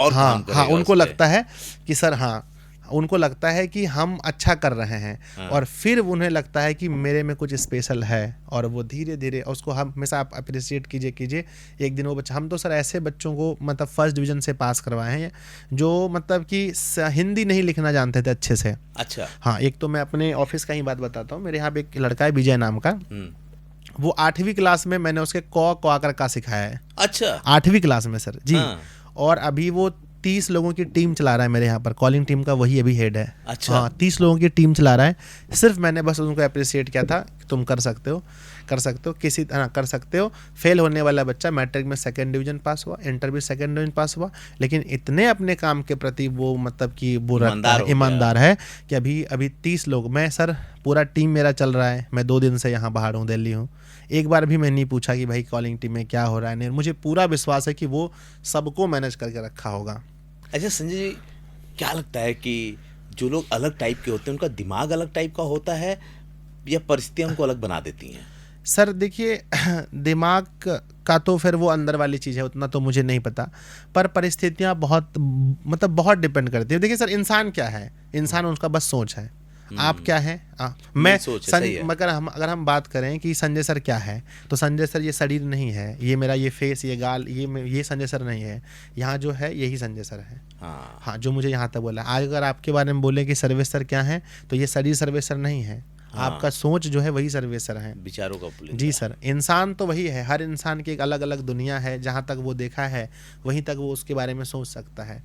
उनको लगता है कि सर उनको लगता है कि हम अच्छा कर रहे हैं, और फिर उन्हें लगता है कि मेरे में कुछ स्पेशल है, और वो धीरे धीरे उसको हम हमेशा आप अप्रिशिएट कीजिए। एक दिन वो बच्चा, हम तो सर ऐसे बच्चों को मतलब फर्स्ट डिवीज़न से पास करवाए हैं जो मतलब कि हिंदी नहीं लिखना जानते थे अच्छे से। अच्छा। हाँ, एक तो मैं अपने ऑफिस का ही बात बताता हूँ। मेरे यहाँ पे एक लड़का है विजय नाम का, वो 8वीं क्लास में मैंने उसके क का सिखाया है। अच्छा, 8वीं क्लास में सर जी। और अभी वो 30 लोगों की टीम चला रहा है मेरे यहाँ पर, कॉलिंग टीम का वही अभी हेड है। अच्छा। हाँ, 30 लोगों की टीम चला रहा है। सिर्फ मैंने बस उनको अप्रिशिएट किया था कि तुम कर सकते हो कर सकते हो। फेल होने वाला बच्चा मैट्रिक में 2nd डिवीजन पास हुआ, इंटर भी 2nd डिवीजन पास हुआ, लेकिन इतने अपने काम के प्रति वो मतलब कि वो ईमानदार है कि अभी 30 लोग, मैं सर पूरा टीम मेरा चल रहा है, मैं 2 दिन से यहाँ बाहर हूँ, दिल्ली हूँ। एक बार भी मैं नहीं पूछा कि भाई कॉलिंग टीम में क्या हो रहा है नहीं। मुझे पूरा विश्वास है कि वो सबको मैनेज करके रखा होगा। अच्छा संजय जी, क्या लगता है कि जो लोग अलग टाइप के होते हैं उनका दिमाग अलग टाइप का होता है या परिस्थितियाँ उनको अलग बना देती हैं? सर देखिए, दिमाग का तो फिर वो अंदर वाली चीज़ है, उतना तो मुझे नहीं पता, पर परिस्थितियाँ बहुत मतलब बहुत डिपेंड करती है। देखिए सर, इंसान क्या है, इंसान उसका बस सोच है। आप क्या हैं? मैं अगर हम बात करें कि संजय सर क्या है, तो संजय सर ये शरीर नहीं है, ये मेरा ये फेस, ये गाल, ये संजय सर नहीं है। यहाँ जो है यही संजय सर है। हाँ, जो मुझे यहाँ तक बोला। आज अगर आपके बारे में बोले कि सर्वेश सर क्या है, तो ये शरीर सर्वेश सर नहीं है। आपका सोच जो है वही सर्वेश सर है, विचारों का पुलिंदा। जी सर, इंसान तो वही है। हर इंसान की एक अलग अलग दुनिया है, जहाँ तक वो देखा है वहीं तक वो उसके बारे में सोच सकता है।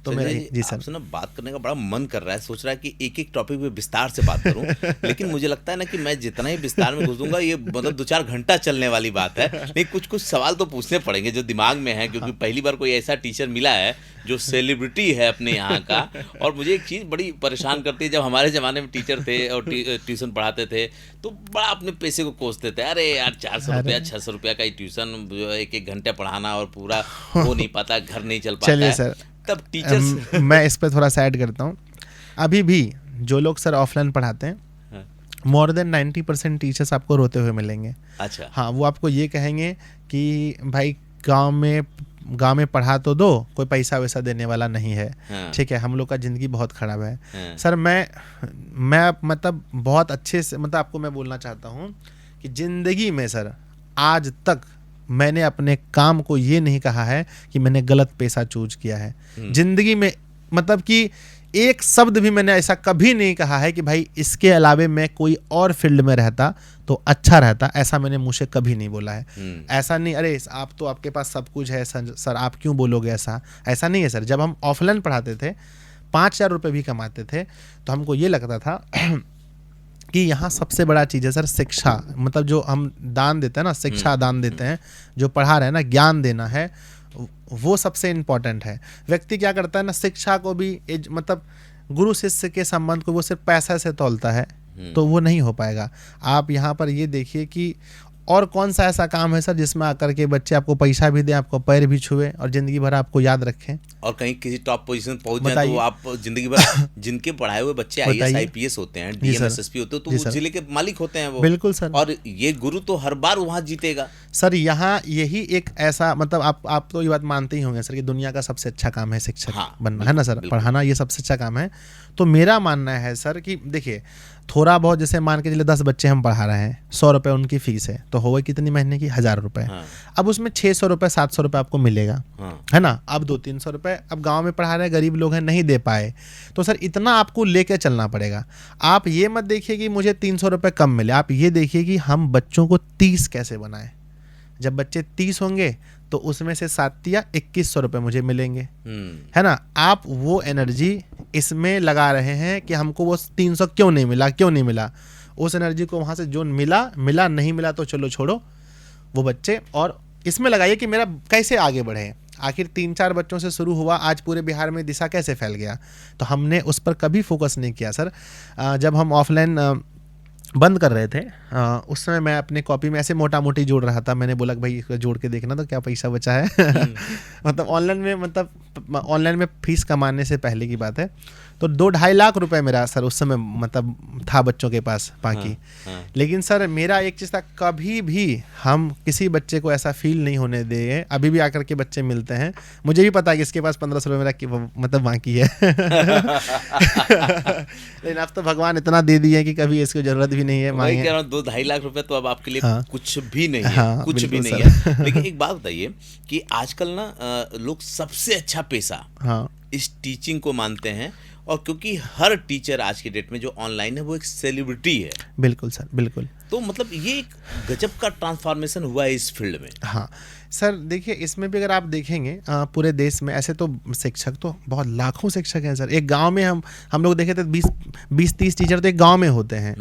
तो मेरा जी सर, आपसे ना बात करने का बड़ा मन कर रहा है, सोच रहा है कि एक एक टॉपिक पे विस्तार से बात करूं, लेकिन मुझे लगता है ना कि मैं जितना ही विस्तार में घुसूंगा ये मतलब 2-4 घंटा चलने वाली बात है। नहीं, कुछ सवाल तो पूछने पड़ेंगे जो दिमाग में है, क्योंकि पहली बार कोई ऐसा टीचर मिला है जो सेलिब्रिटी है अपने यहाँ का। और मुझे एक चीज़ बड़ी परेशान करती है, जब हमारे ज़माने में टीचर थे और ट्यूशन पढ़ाते थे तो बड़ा अपने पैसे को कोसते थे। अरे यार 400 रुपया 600 रुपया का ट्यूशन, 1-1 घंटे पढ़ाना और पूरा हो नहीं पाता, घर नहीं चल पाता। चलिए सर, तब टीचर्स मैं इस पर थोड़ा सा ऐड करता हूँ। अभी भी जो लोग सर ऑफलाइन पढ़ाते हैं, मोर देन 90% टीचर्स आपको रोते हुए मिलेंगे। अच्छा। हाँ, वो आपको ये कहेंगे कि भाई गांव में पढ़ा तो दो, कोई पैसा वैसा देने वाला नहीं है। ठीक है, हम लोग का ज़िंदगी बहुत ख़राब है। सर मैं मतलब बहुत अच्छे से मतलब आपको मैं बोलना चाहता हूँ कि ज़िंदगी में सर आज तक मैंने अपने काम को ये नहीं कहा है कि मैंने गलत पेशा चूज किया है। ज़िंदगी में मतलब कि एक शब्द भी मैंने ऐसा कभी नहीं कहा है कि भाई इसके अलावे मैं कोई और फील्ड में रहता तो अच्छा रहता, ऐसा मैंने मुँह से कभी नहीं बोला है। ऐसा नहीं, अरे आप तो आपके पास सब कुछ है सर आप क्यों बोलोगे ऐसा नहीं है सर। जब हम ऑफलाइन पढ़ाते थे, 5,000 रुपये भी कमाते थे, तो हमको ये लगता था कि यहाँ सबसे बड़ा चीज़ है सर शिक्षा। मतलब जो हम दान देते हैं ना, शिक्षा दान देते हैं, जो पढ़ा रहे हैं ना, ज्ञान देना है, वो सबसे इम्पोर्टेंट है। व्यक्ति क्या करता है ना, शिक्षा को भी मतलब गुरु शिष्य के संबंध को वो सिर्फ पैसा से तौलता है, तो वो नहीं हो पाएगा। आप यहाँ पर ये देखिए कि और कौन सा ऐसा काम है सर जिसमें आकर के बच्चे आपको पैसा भी दें, आपको पैर भी छुए और ज़िंदगी भर आपको याद रखें, और कहीं किसी टॉप पोजीशन पहुंच जाए तो आप जिंदगी भर जिनके पढ़ाए हुए बच्चे आईएएस आईपीएस होते हैं, डीएम एसएसपी होते हैं, तो उस जिले के मालिक होते हैं वो। बिल्कुल सर। और ये गुरु तो हर बार वहाँ जीतेगा सर। यहाँ यही एक ऐसा मतलब आप तो ये बात मानते ही होंगे सर कि दुनिया का सबसे अच्छा काम है शिक्षक बनना, है ना सर, पढ़ाना ये सबसे अच्छा काम है। तो मेरा मानना है सर कि देखिए, थोड़ा बहुत जैसे मान के चलिए 10 बच्चे हम पढ़ा रहे हैं, 100 रुपये उनकी फीस है, तो हो गई कितनी महीने की, 1,000 रुपये। अब उसमें 600 रुपये 700 रुपये आपको मिलेगा, है ना। अब 200-300 रुपये अब गांव में पढ़ा रहे गरीब लोग हैं, नहीं दे पाए, तो सर इतना आपको लेके चलना पड़ेगा। आप ये मत देखिए कि मुझे 300 रुपये कम मिले, आप ये देखिए कि हम बच्चों को 30 कैसे बनाएं। जब बच्चे 30 होंगे तो उसमें से 7 या 2100 रुपये मुझे मिलेंगे, है ना। आप वो एनर्जी इसमें लगा रहे हैं कि हमको वो 300 क्यों नहीं मिला, उस एनर्जी को वहाँ से जो मिला नहीं मिला तो चलो छोड़ो वो बच्चे, और इसमें लगाइए कि मेरा कैसे आगे बढ़े। आखिर 3-4 बच्चों से शुरू हुआ, आज पूरे बिहार में दिशा कैसे फैल गया, तो हमने उस पर कभी फोकस नहीं किया सर। जब हम ऑफलाइन बंद कर रहे थे उस समय मैं अपने कॉपी में ऐसे मोटा मोटी जोड़ रहा था। मैंने बोला कि भाई इसको जोड़ के देखना तो क्या पैसा बचा है। मतलब ऑनलाइन में फीस कमाने से पहले की बात है, तो 2-2.5 लाख रुपए मेरा सर उस समय मतलब था बच्चों के पास बाकी। लेकिन सर मेरा एक चीज़ था, कभी भी हम किसी बच्चे को ऐसा फील नहीं होने देंगे। अभी भी आकर के बच्चे मिलते हैं, मुझे भी पता है कि इसके पास 1500 रुपये मेरा मतलब बाकी है। लेकिन अब तो भगवान इतना दे दिए हैं कि कभी इसकी जरूरत भी नहीं है। मैं कह रहा हूँ 2-2.5 लाख रुपए तो अब आपके लिए कुछ भी नहीं है, कुछ भी नहीं है। लेकिन एक बात बताइए कि आजकल ना लोग सबसे अच्छा पैसा इस टीचिंग को मानते हैं, और क्योंकि हर टीचर आज की डेट में जो ऑनलाइन है वो एक सेलिब्रिटी है। बिल्कुल सर, बिल्कुल। तो मतलब ये एक गजब का ट्रांसफॉर्मेशन हुआ है इस फील्ड में। हाँ सर, देखिए इसमें भी अगर आप देखेंगे पूरे देश में ऐसे तो शिक्षक तो बहुत लाखों शिक्षक हैं सर। एक गांव में हम लोग देखे थे 20-30 टीचर तो एक गांव में होते हैं,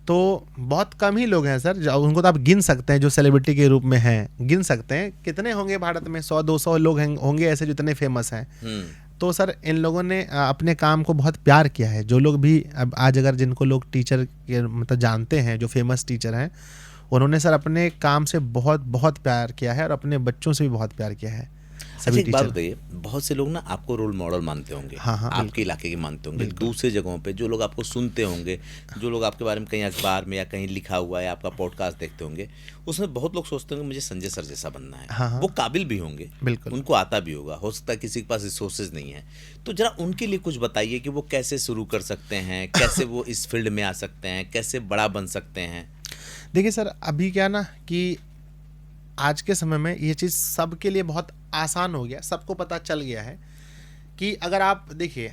तो बहुत कम ही लोग हैं सर उनको तो आप गिन सकते हैं जो सेलिब्रिटी के रूप में हैं, गिन सकते हैं। कितने होंगे भारत में, 100-200 लोग होंगे ऐसे जितने फेमस हैं। तो सर इन लोगों ने अपने काम को बहुत प्यार किया है। जो लोग भी अब आज अगर जिनको लोग टीचर के मतलब जानते हैं, जो फेमस टीचर हैं, उन्होंने सर अपने काम से बहुत बहुत प्यार किया है और अपने बच्चों से भी बहुत प्यार किया है। अच्छा, एक बात बताइए, बहुत से लोग ना आपको रोल मॉडल मानते होंगे, हाँ, आपके इलाके के मानते होंगे, दूसरे जगहों पे जो लोग आपको सुनते होंगे, जो लोग आपके बारे में कहीं अखबार में या कहीं लिखा हुआ है, आपका पॉडकास्ट देखते होंगे, उसमें बहुत लोग सोचते होंगे मुझे संजय सर जैसा बनना है। हाँ, वो काबिल भी होंगे, बिल्कुल, उनको आता भी होगा, हो सकता है किसी के पास रिसोर्सेज नहीं है, तो जरा उनके लिए कुछ बताइए कि वो कैसे शुरू कर सकते हैं, कैसे वो इस फील्ड में आ सकते हैं, कैसे बड़ा बन सकते हैं। देखिए सर, अभी क्या ना कि आज के समय में ये चीज़ सबके लिए बहुत आसान हो गया, सबको पता चल गया है कि अगर आप देखिए,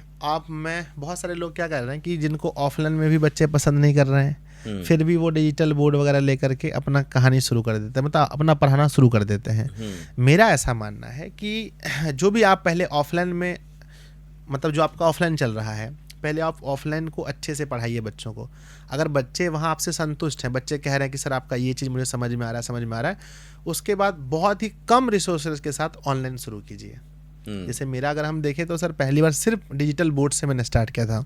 मैं बहुत सारे लोग क्या कर रहे हैं कि जिनको ऑफलाइन में भी बच्चे पसंद नहीं कर रहे हैं, फिर भी वो डिजिटल बोर्ड वगैरह लेकर के अपना कहानी शुरू कर देते हैं, मतलब अपना पढ़ाना शुरू कर देते हैं। मेरा ऐसा मानना है कि जो भी आप पहले ऑफलाइन में, मतलब जो आपका ऑफलाइन चल रहा है, पहले आप ऑफलाइन को अच्छे से पढ़ाइए बच्चों को। अगर बच्चे वहाँ आपसे संतुष्ट हैं, बच्चे कह रहे हैं कि सर आपका ये चीज़ मुझे समझ में आ रहा है, उसके बाद बहुत ही कम रिसोर्सेज के साथ ऑनलाइन शुरू कीजिए। जैसे मेरा अगर हम देखें तो सर पहली बार सिर्फ डिजिटल बोर्ड से मैंने स्टार्ट किया था।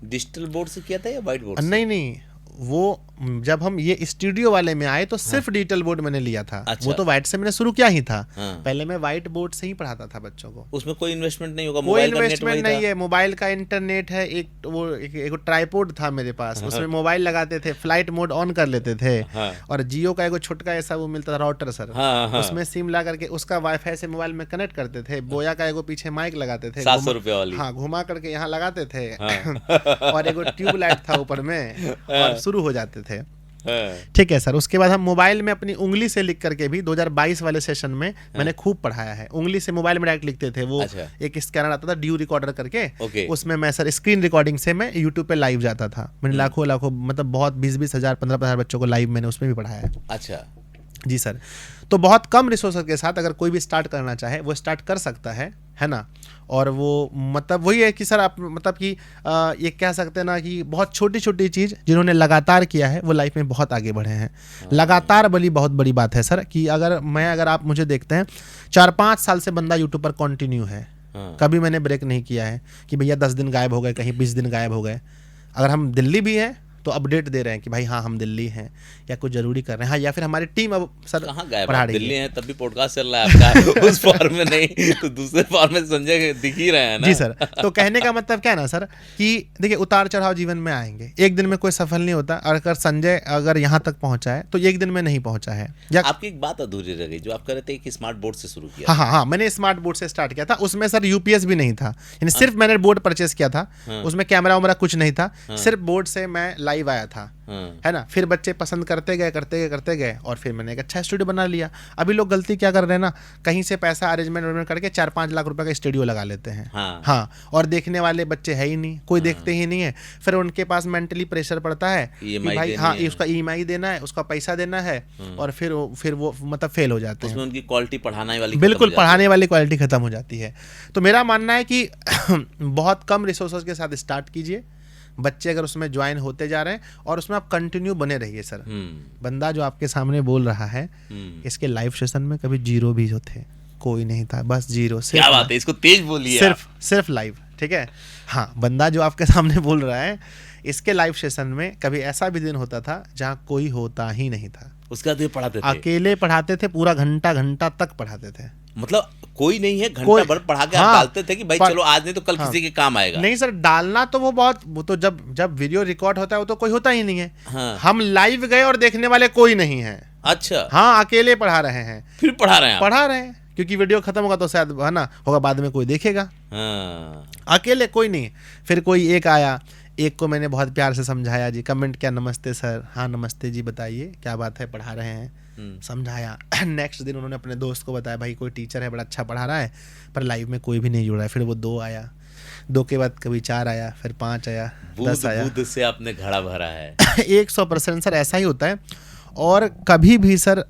डिजिटल बोर्ड से किया था या व्हाइट बोर्ड से? नहीं, वो जब हम ये स्टूडियो वाले में आए तो सिर्फ डिजिटल बोर्ड मैंने लिया था। अच्छा। वो तो व्हाइट से मैंने शुरू किया ही था। हाँ। पहले मैं व्हाइट बोर्ड से ही पढ़ाता था बच्चों को। उसमें कोई इन्वेस्टमेंट नहीं होगा, कोई मोबाइल का नेट इन्वेस्टमेंट वही नहीं था? है, मोबाइल का इंटरनेट है, एक ट्राइपॉड था मेरे पास, उसमें मोबाइल लगाते थे, फ्लाइट मोड ऑन कर लेते थे। हाँ। और जियो का एक छोटका ऐसा वो मिलता था राउटर सर, हाँ। उसमें सिम ला करके उसका वाईफाई से मोबाइल में कनेक्ट करते थे। बोया का एगो पीछे माइक लगाते थे, 700 रुपये वाली। हाँ, घुमा करके यहाँ लगाते थे। हाँ। और एगो ट्यूब लाइट था ऊपर में, और शुरू हो जाते थे। हाँ। ठीक है सर। उसके बाद हम मोबाइल में अपनी उंगली से लिख करके भी 2022 वाले सेशन में मैंने खूब पढ़ाया है। उंगली से मोबाइल में डायरेक्ट लिखते थे, वो अच्छा। एक स्कैनर आता था ड्यू रिकॉर्डर करके, ओके। उसमें मैं सर स्क्रीन रिकॉर्डिंग से मैं यूट्यूब पे लाइव जाता था। मैंने लाखों मतलब बहुत 20 हज़ार 15 हज़ार बच्चों को लाइव मैंने उसमें भी पढ़ाया है। अच्छा जी सर। तो बहुत कम रिसोर्स के साथ अगर कोई भी स्टार्ट करना चाहे वो स्टार्ट कर सकता है ना। और वो मतलब वही है कि सर आप मतलब कि ये कह सकते हैं ना कि बहुत छोटी छोटी चीज़ जिन्होंने लगातार किया है वो लाइफ में बहुत आगे बढ़े हैं। लगातार बड़ी बहुत बड़ी बात है सर कि अगर आप मुझे देखते हैं 4-5 साल से बंदा यूट्यूब पर कंटिन्यू है। कभी मैंने ब्रेक नहीं किया है कि भैया 10 दिन गायब हो गए, कहीं 20 दिन गायब हो गए। अगर हम दिल्ली भी हैं तो अपडेट दे रहे हैं कि भाई हाँ हम दिल्ली हैं या कुछ जरूरी कर रहे हैं। हाँ, या फिर हमारी टीम अब सर कहाँ गए पढ़ा रही दिल्ली है, तब भी पॉडकास्ट चल रहा है आपका। उस फॉर्म में नहीं तो दूसरे फॉर्म में संजय दिख ही रहे हैं ना। जी सर। तो कहने का मतलब क्या है ना सर कि देखिए उतार चढ़ाव जीवन में आएंगे, एक दिन में कोई सफल नहीं होता। और अगर संजय अगर यहाँ तक पहुँचा है तो एक दिन में नहीं पहुँचा है। या आपकी एक बात अधूरी रह गई जो आप कह रहे थे कि स्मार्ट बोर्ड से शुरू किया। हाँ, मैंने स्मार्ट बोर्ड से स्टार्ट किया था। उसमें सर यूपीएस भी नहीं था, यानी सिर्फ मैंने बोर्ड परचेस किया था। उसमें कैमरा वैमरा कुछ नहीं था, सिर्फ बोर्ड से मैं लाइव आया था, है ना। फिर बच्चे पसंद करते गए और फिर मैंने एक अच्छा स्टूडियो बना लिया। अभी लोग गलती क्या कर रहे हैं ना, कहीं से पैसा अरेंजमेंट करके 4-5 लाख रुपए का स्टूडियो लगा लेते हैं। हाँ, और देखने वाले बच्चे है ही नहीं, कोई देखते ही नहीं है। फिर उनके पास मेंटली प्रेशर पड़ता है कि भाई हाँ उसका ईएमआई देना है, उसका पैसा देना है, और फिर वो मतलब फेल हो जाते हैं। उसमें उनकी क्वालिटी पढ़ाने वाली बिल्कुल पढ़ाने वाली क्वालिटी खत्म हो जाती है। तो मेरा मानना है कि बहुत कम रिसोर्सेज के साथ स्टार्ट कीजिए। बच्चे अगर उसमें ज्वाइन होते जा रहे हैं और उसमें आप कंटिन्यू बने रहिए सर। बंदा जो आपके सामने बोल रहा है, इसके लाइव सेशन में कभी जीरो भी जो थे, कोई नहीं था, बस जीरो। क्या बात है, इसको तेज बोलिए। सिर्फ लाइव, ठीक है। हाँ, बंदा जो आपके सामने बोल रहा है, इसके लाइव सेशन में कभी ऐसा भी दिन होता था जहाँ कोई होता ही नहीं था। उसका तो पढ़ाते थे, अकेले पढ़ाते थे, पूरा घंटा तक पढ़ाते थे। मतलब कोई नहीं है, घंटा भर पढ़ा के आप डालते थे कि भाई चलो आज नहीं तो कल किसी के काम आएगा। नहीं सर, डालना तो वो तो जब वीडियो रिकॉर्ड होता है वो तो कोई होता ही नहीं है। हाँ। हम लाइव गए और देखने वाले कोई नहीं है। अच्छा। हाँ, अकेले पढ़ा रहे हैं। फिर पढ़ा रहे हैं क्योंकि वीडियो खत्म होगा तो शायद है ना होगा, बाद में कोई देखेगा। हाँ। अकेले कोई नहीं। फिर कोई एक आया, एक को मैंने बहुत प्यार से समझाया, जी कमेंट क्या, नमस्ते सर। हाँ नमस्ते जी, बताइए क्या बात है, पढ़ा रहे हैं, समझाया। नेक्स्ट दिन उन्होंने अपने दोस्त को बताया, भाई कोई टीचर है बड़ा अच्छा पढ़ा रहा है, पर लाइव में कोई भी नहीं जुड़ रहा है। फिर वो 2 आया, 2 के बाद कभी 4 आया, फिर 5 आया, 10 आया। दूध से आपने घड़ा भरा है। 100% सर ऐसा ही होता है। और कभी भी सर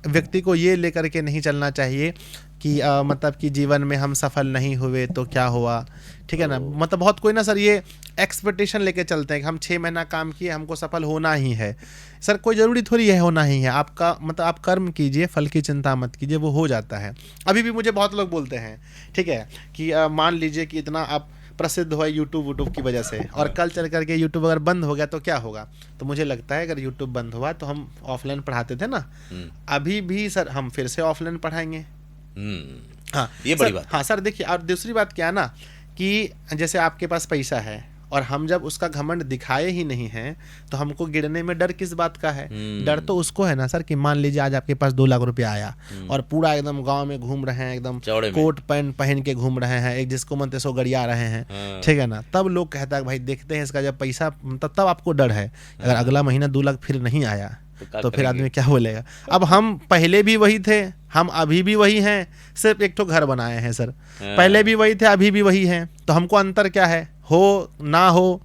व्यक्ति को ये लेकर के नहीं चलना चाहिए कि मतलब कि जीवन में हम सफल नहीं हुए तो क्या हुआ, ठीक है ना। मतलब बहुत कोई ना सर ये एक्सपेक्टेशन लेके चलते हैं कि हम 6 महीना काम किए, हमको सफल होना ही है। सर कोई ज़रूरी थोड़ी है होना ही है, आपका मतलब आप कर्म कीजिए, फल की चिंता मत कीजिए, वो हो जाता है। अभी भी मुझे बहुत लोग बोलते हैं, ठीक है, कि मान लीजिए कि इतना आप प्रसिद्ध हुआ यूट्यूब की वजह से, और कल चल करके यूट्यूब अगर बंद हो गया तो क्या होगा। तो मुझे लगता है अगर यूट्यूब बंद हुआ तो हम ऑफलाइन पढ़ाते थे ना, अभी भी सर हम फिर से ऑफलाइन पढ़ाएंगे। हाँ ये बड़ी बात। हाँ सर देखिए, और दूसरी बात क्या है ना कि जैसे आपके पास पैसा है और हम जब उसका घमंड दिखाए ही नहीं हैं तो हमको गिरने में डर किस बात का है। डर तो उसको है ना सर कि मान लीजिए आज आपके पास 2 लाख रुपया आया और पूरा एकदम गांव में घूम रहे हैं, एकदम कोट पैंट पहन के घूम रहे हैं, एक जिसको मनते सो गड़िया रहे हैं, ठीक है ना। तब लोग कहता है भाई देखते हैं इसका जब पैसा, तब आपको डर है अगर अगला महीना 2 लाख फिर नहीं आया तो फिर आदमी क्या बोलेगा। अब हम पहले भी वही थे, हम अभी भी वही हैं, सिर्फ एक तो घर बनाए हैं सर। पहले भी वही थे, अभी भी वही हैं, तो हमको अंतर क्या है, हो ना हो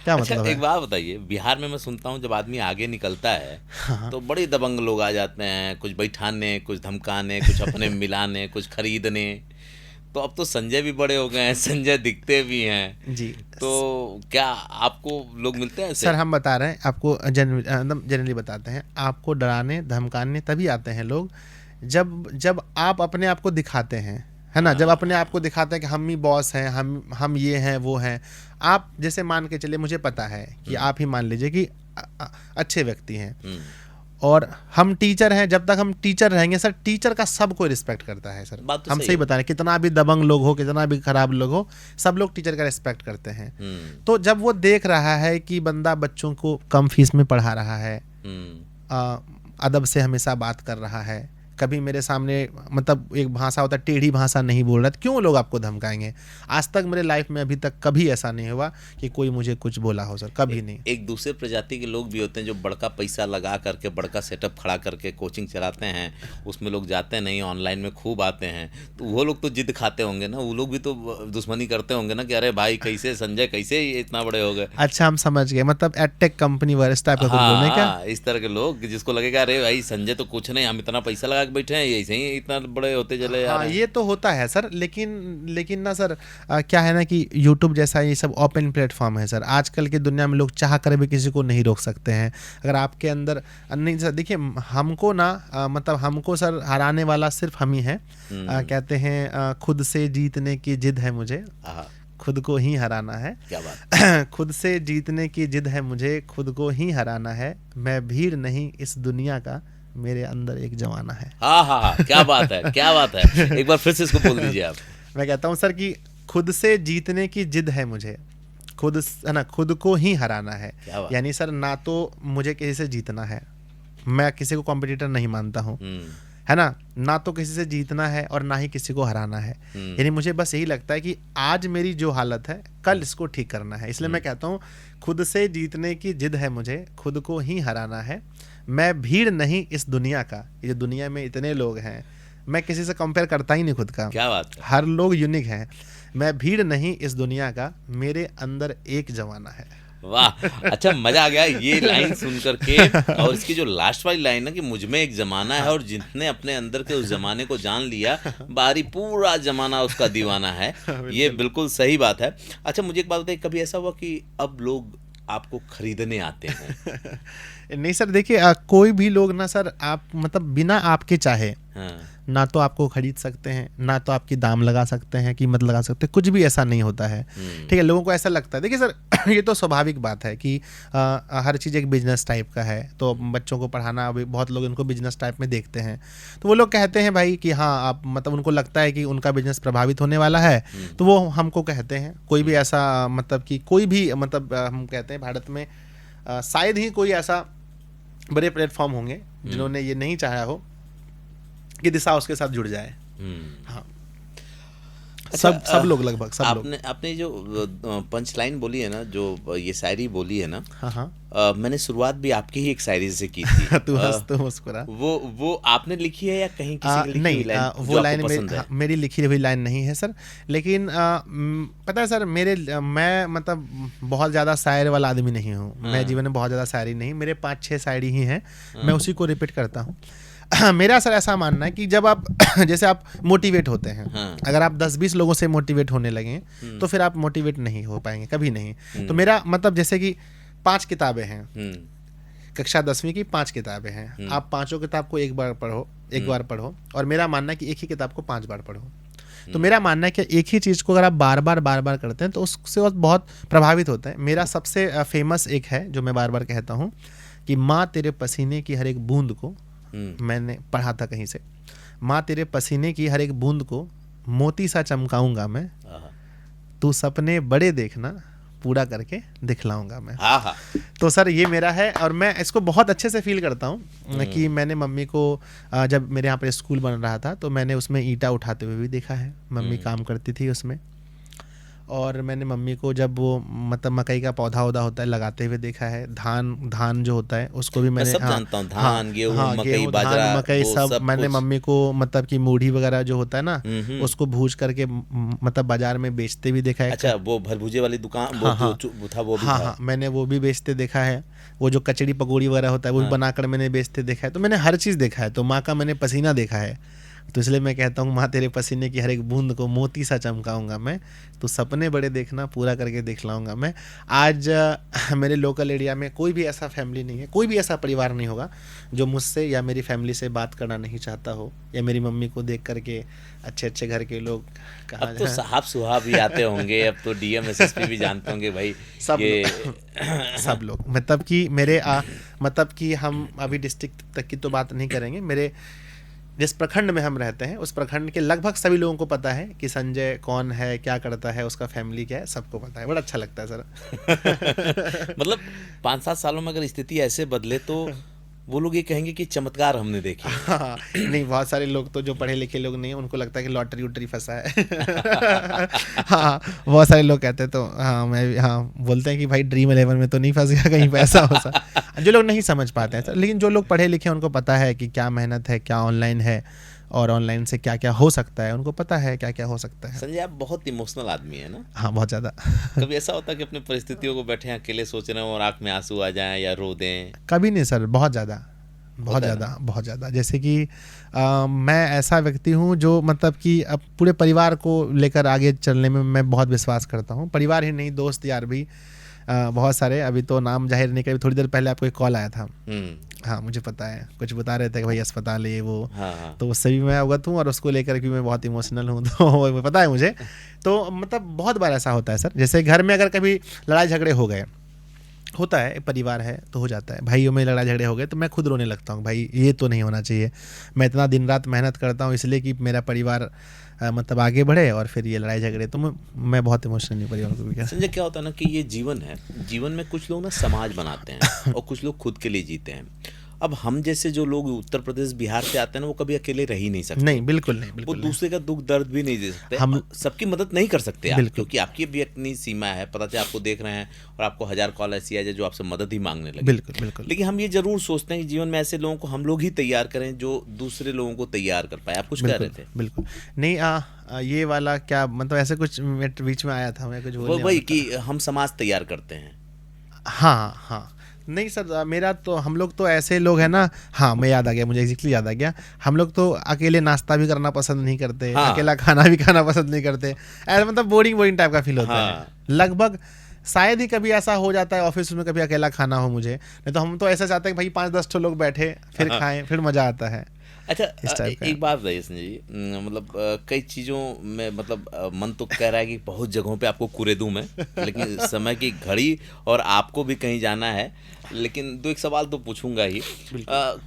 क्या अच्छा, मतलब है। एक बात बताइए, बिहार में मैं सुनता हूँ जब आदमी आगे निकलता है तो बड़े दबंग लोग आ जाते हैं, कुछ बैठाने, कुछ धमकाने, कुछ अपने मिलाने, कुछ खरीदने। तो अब तो संजय भी बड़े हो गए हैं, संजय दिखते भी हैं जी। तो क्या आपको लोग मिलते हैं ऐसे? सर हम बता रहे हैं आपको, जनरली बताते हैं, आपको डराने धमकाने तभी आते हैं लोग जब आप अपने आप को दिखाते हैं, है ना। जब अपने आप को दिखाते हैं कि हम ही बॉस हैं, हम ये हैं वो हैं। आप जैसे मान के चलिए, मुझे पता है कि आप ही मान लीजिए कि अच्छे व्यक्ति हैं और हम टीचर हैं, जब तक हम टीचर रहेंगे सर, टीचर का सब कोई रिस्पेक्ट करता है सर। तो हम सही बता रहे हैं, कितना भी दबंग लोग हो, कितना भी खराब लोग हो, सब लोग टीचर का रिस्पेक्ट करते हैं। तो जब वो देख रहा है कि बंदा बच्चों को कम फीस में पढ़ा रहा है, अदब से हमेशा बात कर रहा है, कभी मेरे सामने मतलब एक भाषा होता है टेढ़ी भाषा नहीं बोल रहा, क्यों लोग आपको धमकाएंगे। आज तक मेरे लाइफ में अभी तक कभी ऐसा नहीं हुआ कि कोई मुझे कुछ बोला हो सर, कभी नहीं। एक दूसरे प्रजाति के लोग भी होते हैं जो बड़का पैसा लगा करके, बड़का सेटअप खड़ा करके कोचिंग चलाते हैं, उसमें लोग जाते नहीं, ऑनलाइन में खूब आते हैं। तो वो लोग तो जिद खाते होंगे ना, वो लोग भी तो दुश्मनी करते होंगे ना कि अरे भाई कैसे संजय, कैसे इतना बड़े हो गए। अच्छा हम समझ गए, मतलब एडटेक कंपनी वाले इस टाइप का कुछ बोलने क्या, इस तरह के लोग जिसको लगेगा अरे भाई संजय तो कुछ नहीं, हम इतना पैसा लगा बैठे हैं, ऐसे ही इतना बड़े होते चले जा रहे हैं। ये तो होता है सर, लेकिन ना सर क्या है ना कि यूट्यूब जैसा ये सब ओपन प्लेटफॉर्म है सर। आजकल की दुनिया में लोग चाह कर भी किसी को नहीं रोक सकते हैं। अगर आपके अंदर नहीं सर, देखिए हमको ना मतलब हमको सर हराने वाला सिर्फ हम ही है। कहते हैं खुद से जीतने की जिद है मुझे, खुद को ही हराना है। क्या बात। खुद से जीतने की जिद है मुझे, खुद को ही हराना है, मैं भीड़ नहीं इस दुनिया का, मेरे अंदर एक जमाना है। हाँ, क्या बात है, क्या बात है, एक बार फिर से इसको बोल दीजिए आप। मैं कहता हूँ सर कि खुद से जीतने की जिद है मुझे, खुद को ही हराना है। यानी सर ना तो मुझे किसी से जीतना है, मैं किसी को कॉम्पिटिटर नहीं मानता हूँ, है ना तो किसी से जीतना है और ना ही किसी को हराना है। यानी मुझे बस यही लगता है कि आज मेरी जो हालत है कल इसको ठीक करना है। इसलिए मैं कहता हूँ खुद से जीतने की जिद है मुझे, खुद को ही हराना है, मैं भीड़ नहीं इस दुनिया का। ये दुनिया में इतने लोग हैं, मैं किसी से कंपेयर करता ही नहीं खुद का। क्या बात है। हर लोग यूनिक हैं, मैं भीड़ नहीं इस दुनिया का, मेरे अंदर एक जमाना है। वाह, अच्छा मजा आ गया ये लाइन सुन करके। और इसकी जो लास्ट वाली लाइन है कि मुझ में एक जमाना है, और जितने अपने अंदर के उस जमाने को जान लिया, बारी पूरा जमाना उसका दीवाना है। ये बिल्कुल सही बात है। अच्छा मुझे एक बात बताइए, कभी ऐसा हुआ कि अब लोग आपको खरीदने आते हैं? नहीं सर देखिए, कोई भी लोग ना सर आप मतलब बिना आपके चाहे ना तो आपको खरीद सकते हैं, ना तो आपकी दाम लगा सकते हैं, कीमत लगा सकते हैं, कुछ भी ऐसा नहीं होता है। ठीक है, लोगों को ऐसा लगता है। देखिए सर ये तो स्वाभाविक बात है कि हर चीज़ एक बिजनेस टाइप का है, तो बच्चों को पढ़ाना अभी बहुत लोग इनको बिजनेस टाइप में देखते हैं। तो वो लोग कहते हैं भाई कि हाँ आप मतलब उनको लगता है कि उनका बिजनेस प्रभावित होने वाला है, तो वो हमको कहते हैं। कोई भी ऐसा मतलब कि कोई भी मतलब हम कहते हैं भारत में शायद ही कोई ऐसा बड़े प्लेटफॉर्म होंगे जिन्होंने ये नहीं चाहा हो कि दिशा उसके साथ जुड़ जाए। हाँ अच्छा, सब लोग लगभग सब आपने जो पंच लाइन बोली है ना, जो ये शायरी बोली है ना, हाँ मैंने शुरुआत भी आपकी ही एक शायरी से की थी। तू मुस्कुरा, वो आपने लिखी है या कहीं किसी की लिखी नहीं, हुई लाइन? वो लाइन मेरी लिखी हुई लाइन नहीं है सर। लेकिन पता है सर मैं मतलब बहुत ज़्यादा शायर वाला आदमी नहीं हूँ। मैं जीवन में बहुत ज़्यादा शायरी नहीं, मेरे 5-6 शायरी ही हैं, मैं उसी को रिपीट करता हूँ। मेरा सर ऐसा मानना है कि जब आप जैसे आप मोटिवेट होते हैं, अगर आप 10-20 लोगों से मोटिवेट होने लगे तो फिर आप मोटिवेट नहीं हो पाएंगे, कभी नहीं। तो मेरा मतलब जैसे कि 5 किताबें हैं, कक्षा 10वीं की 5 किताबें हैं, आप पांचों किताब को एक बार पढ़ो, और मेरा मानना है कि एक ही किताब को 5 बार पढ़ो। तो मेरा मानना है कि एक ही चीज़ को अगर आप बार बार करते हैं तो उससे वो बहुत प्रभावित होता है। मेरा सबसे फेमस एक है जो मैं बार बार कहता हूँ कि माँ तेरे पसीने की हर एक बूंद को, मैंने पढ़ा था कहीं से, माँ तेरे पसीने की हर एक बूंद को मोती सा चमकाऊंगा मैं, तू सपने बड़े देखना पूरा करके दिखलाऊंगा मैं। तो सर ये मेरा है, और मैं इसको बहुत अच्छे से फील करता हूँ कि मैंने मम्मी को जब मेरे यहाँ पर स्कूल बन रहा था तो मैंने उसमें ईंटा उठाते हुए भी देखा है, मम्मी काम करती थी उसमें। और मैंने मम्मी को जब वो मतलब मकई का पौधा वौधा होता है लगाते हुए देखा है, धान जो होता है उसको भी मैंने सब जानता हूँ, धान गेहूँ मकई बाजरा मकई सब मैंने मम्मी को मतलब कि मूढ़ी वगैरह जो होता है ना उसको भूज करके मतलब बाजार में बेचते भी देखा है। अच्छा, वो भरभूजे वाली दुकान वो था, वो भी था। हाँ, मैंने वो भी बेचते देखा है, वो जो कचड़ी पकौड़ी वगैरह होता है वो भी बनाकर मैंने बेचते देखा है। तो मैंने हर चीज़ देखा है, तो माँ का मैंने पसीना देखा है, तो इसलिए मैं कहता हूँ माँ तेरे पसीने की हर एक बूंद को मोती सा चमकाऊंगा मैं, तो सपने बड़े देखना पूरा करके दिखलाऊंगा मैं। आज मेरे लोकल एरिया में कोई भी ऐसा फैमिली नहीं है, कोई भी ऐसा परिवार नहीं होगा जो मुझसे या मेरी फैमिली से बात करना नहीं चाहता हो, या मेरी मम्मी को देख करके अच्छे घर के लोग अब तो साहब सुहाब भी आते होंगे, अब तो डीएम एसएसपी भी जानते होंगे भाई, सब लोग मतलब कि मेरे मतलब कि हम अभी डिस्ट्रिक्ट तक की तो बात नहीं करेंगे, मेरे जिस प्रखंड में हम रहते हैं उस प्रखंड के लगभग सभी लोगों को पता है कि संजय कौन है, क्या करता है, उसका फैमिली क्या है, सबको पता है। बड़ा अच्छा लगता है सर। मतलब 5-7 सालों में अगर स्थिति ऐसे बदले तो वो लोग ये कहेंगे कि चमत्कार हमने देखे। हाँ, नहीं बहुत सारे लोग तो जो पढ़े लिखे लोग नहीं हैं उनको लगता है कि लॉटरी उटरी फंसा है। हाँ, बहुत सारे लोग कहते हैं, तो हाँ मैं बोलते हैं कि भाई ड्रीम 11 में तो नहीं फंस गया कहीं पैसा हो सा। जो लोग नहीं समझ पाते हैं सर, लेकिन जो लोग पढ़े लिखे हैं उनको पता है कि क्या मेहनत है, क्या ऑनलाइन है और ऑनलाइन से क्या क्या हो सकता है, उनको पता है क्या क्या हो सकता है। संजय आप बहुत इमोशनल आदमी है ना? हाँ, बहुत ज़्यादा। कभी ऐसा होता है कि अपनी परिस्थितियों को बैठे अकेले सोच रहे हो और आँख में आंसू आ जाएं या रो दें? कभी नहीं सर, बहुत ज़्यादा। जैसे कि मैं ऐसा व्यक्ति हूँ जो मतलब कि अब पूरे परिवार को लेकर आगे चलने में मैं बहुत विश्वास करता हूँ। परिवार ही नहीं, दोस्त यार भी बहुत सारे, अभी तो नाम जाहिर नहीं कर, थोड़ी देर पहले आपको एक कॉल आया था। हाँ, मुझे पता है, कुछ बता रहे थे कि भाई अस्पताल ये वो। हाँ। तो उससे भी मैं अवगत हूँ और उसको लेकर भी मैं बहुत इमोशनल हूँ, तो पता है मुझे। तो मतलब बहुत बार ऐसा होता है सर, जैसे घर में अगर कभी लड़ाई झगड़े हो गए, होता है, परिवार है तो हो जाता है, भाइयों में लड़ाई झगड़े हो गए तो मैं खुद रोने लगता हूँ, भाई ये तो नहीं होना चाहिए। मैं इतना दिन रात मेहनत करता हूँ इसलिए कि मेरा परिवार मतलब आगे बढ़े, और फिर ये लड़ाई झगड़े, तो मैं बहुत इमोशनल हूँ परिवार को भी। संजय क्या होता है ना कि ये जीवन है, जीवन में कुछ लोग ना समाज बनाते हैं और कुछ लोग खुद के लिए जीते हैं। अब हम जैसे जो लोग उत्तर प्रदेश बिहार से आते हैं ना, वो कभी अकेले रह ही नहीं सकते। नहीं, बिल्कुल नहीं, वो दूसरे का दुख दर्द भी नहीं दे सकते, हम सबकी मदद नहीं कर सकते आप, क्योंकि आपकी भी अपनी सीमा है। पता चले आपको देख रहे हैं और आपको 1000 कॉल ऐसी आ जाए जो आपसे मदद ही मांगने लगे। बिल्कुल। लेकिन हम ये जरूर सोचते हैं कि जीवन में ऐसे लोगों को हम लोग ही तैयार करें जो दूसरे लोगों को तैयार कर पाए। आप कुछ कह रहे थे? बिल्कुल नहीं, ये वाला क्या मतलब ऐसे कुछ बीच में आया था, मैं कुछ बोलने वही कि हम समाज तैयार करते हैं। हाँ, नहीं सर, मेरा तो हम लोग तो ऐसे लोग हैं ना। हाँ, मैं याद आ गया, मुझे एग्जैक्टली याद आ गया। हम लोग तो अकेले नाश्ता भी करना पसंद नहीं करते, अकेला खाना भी खाना पसंद नहीं करते, ऐसा मतलब बोरिंग टाइप का फील होता है लगभग। शायद ही कभी ऐसा हो जाता है ऑफिस में कभी अकेला खाना हो मुझे, नहीं तो हम तो ऐसा चाहते हैं कि भाई 5-10 लोग बैठे फिर खाएं, फिर मजा आता है। अच्छा, एक बात बताइए संजय जी, मतलब कई चीज़ों में मतलब मन तो कह रहा है कि बहुत जगहों पे आपको कुरे दूं मैं, लेकिन समय की घड़ी और आपको भी कहीं जाना है, लेकिन 2-1 सवाल तो पूछूंगा ही।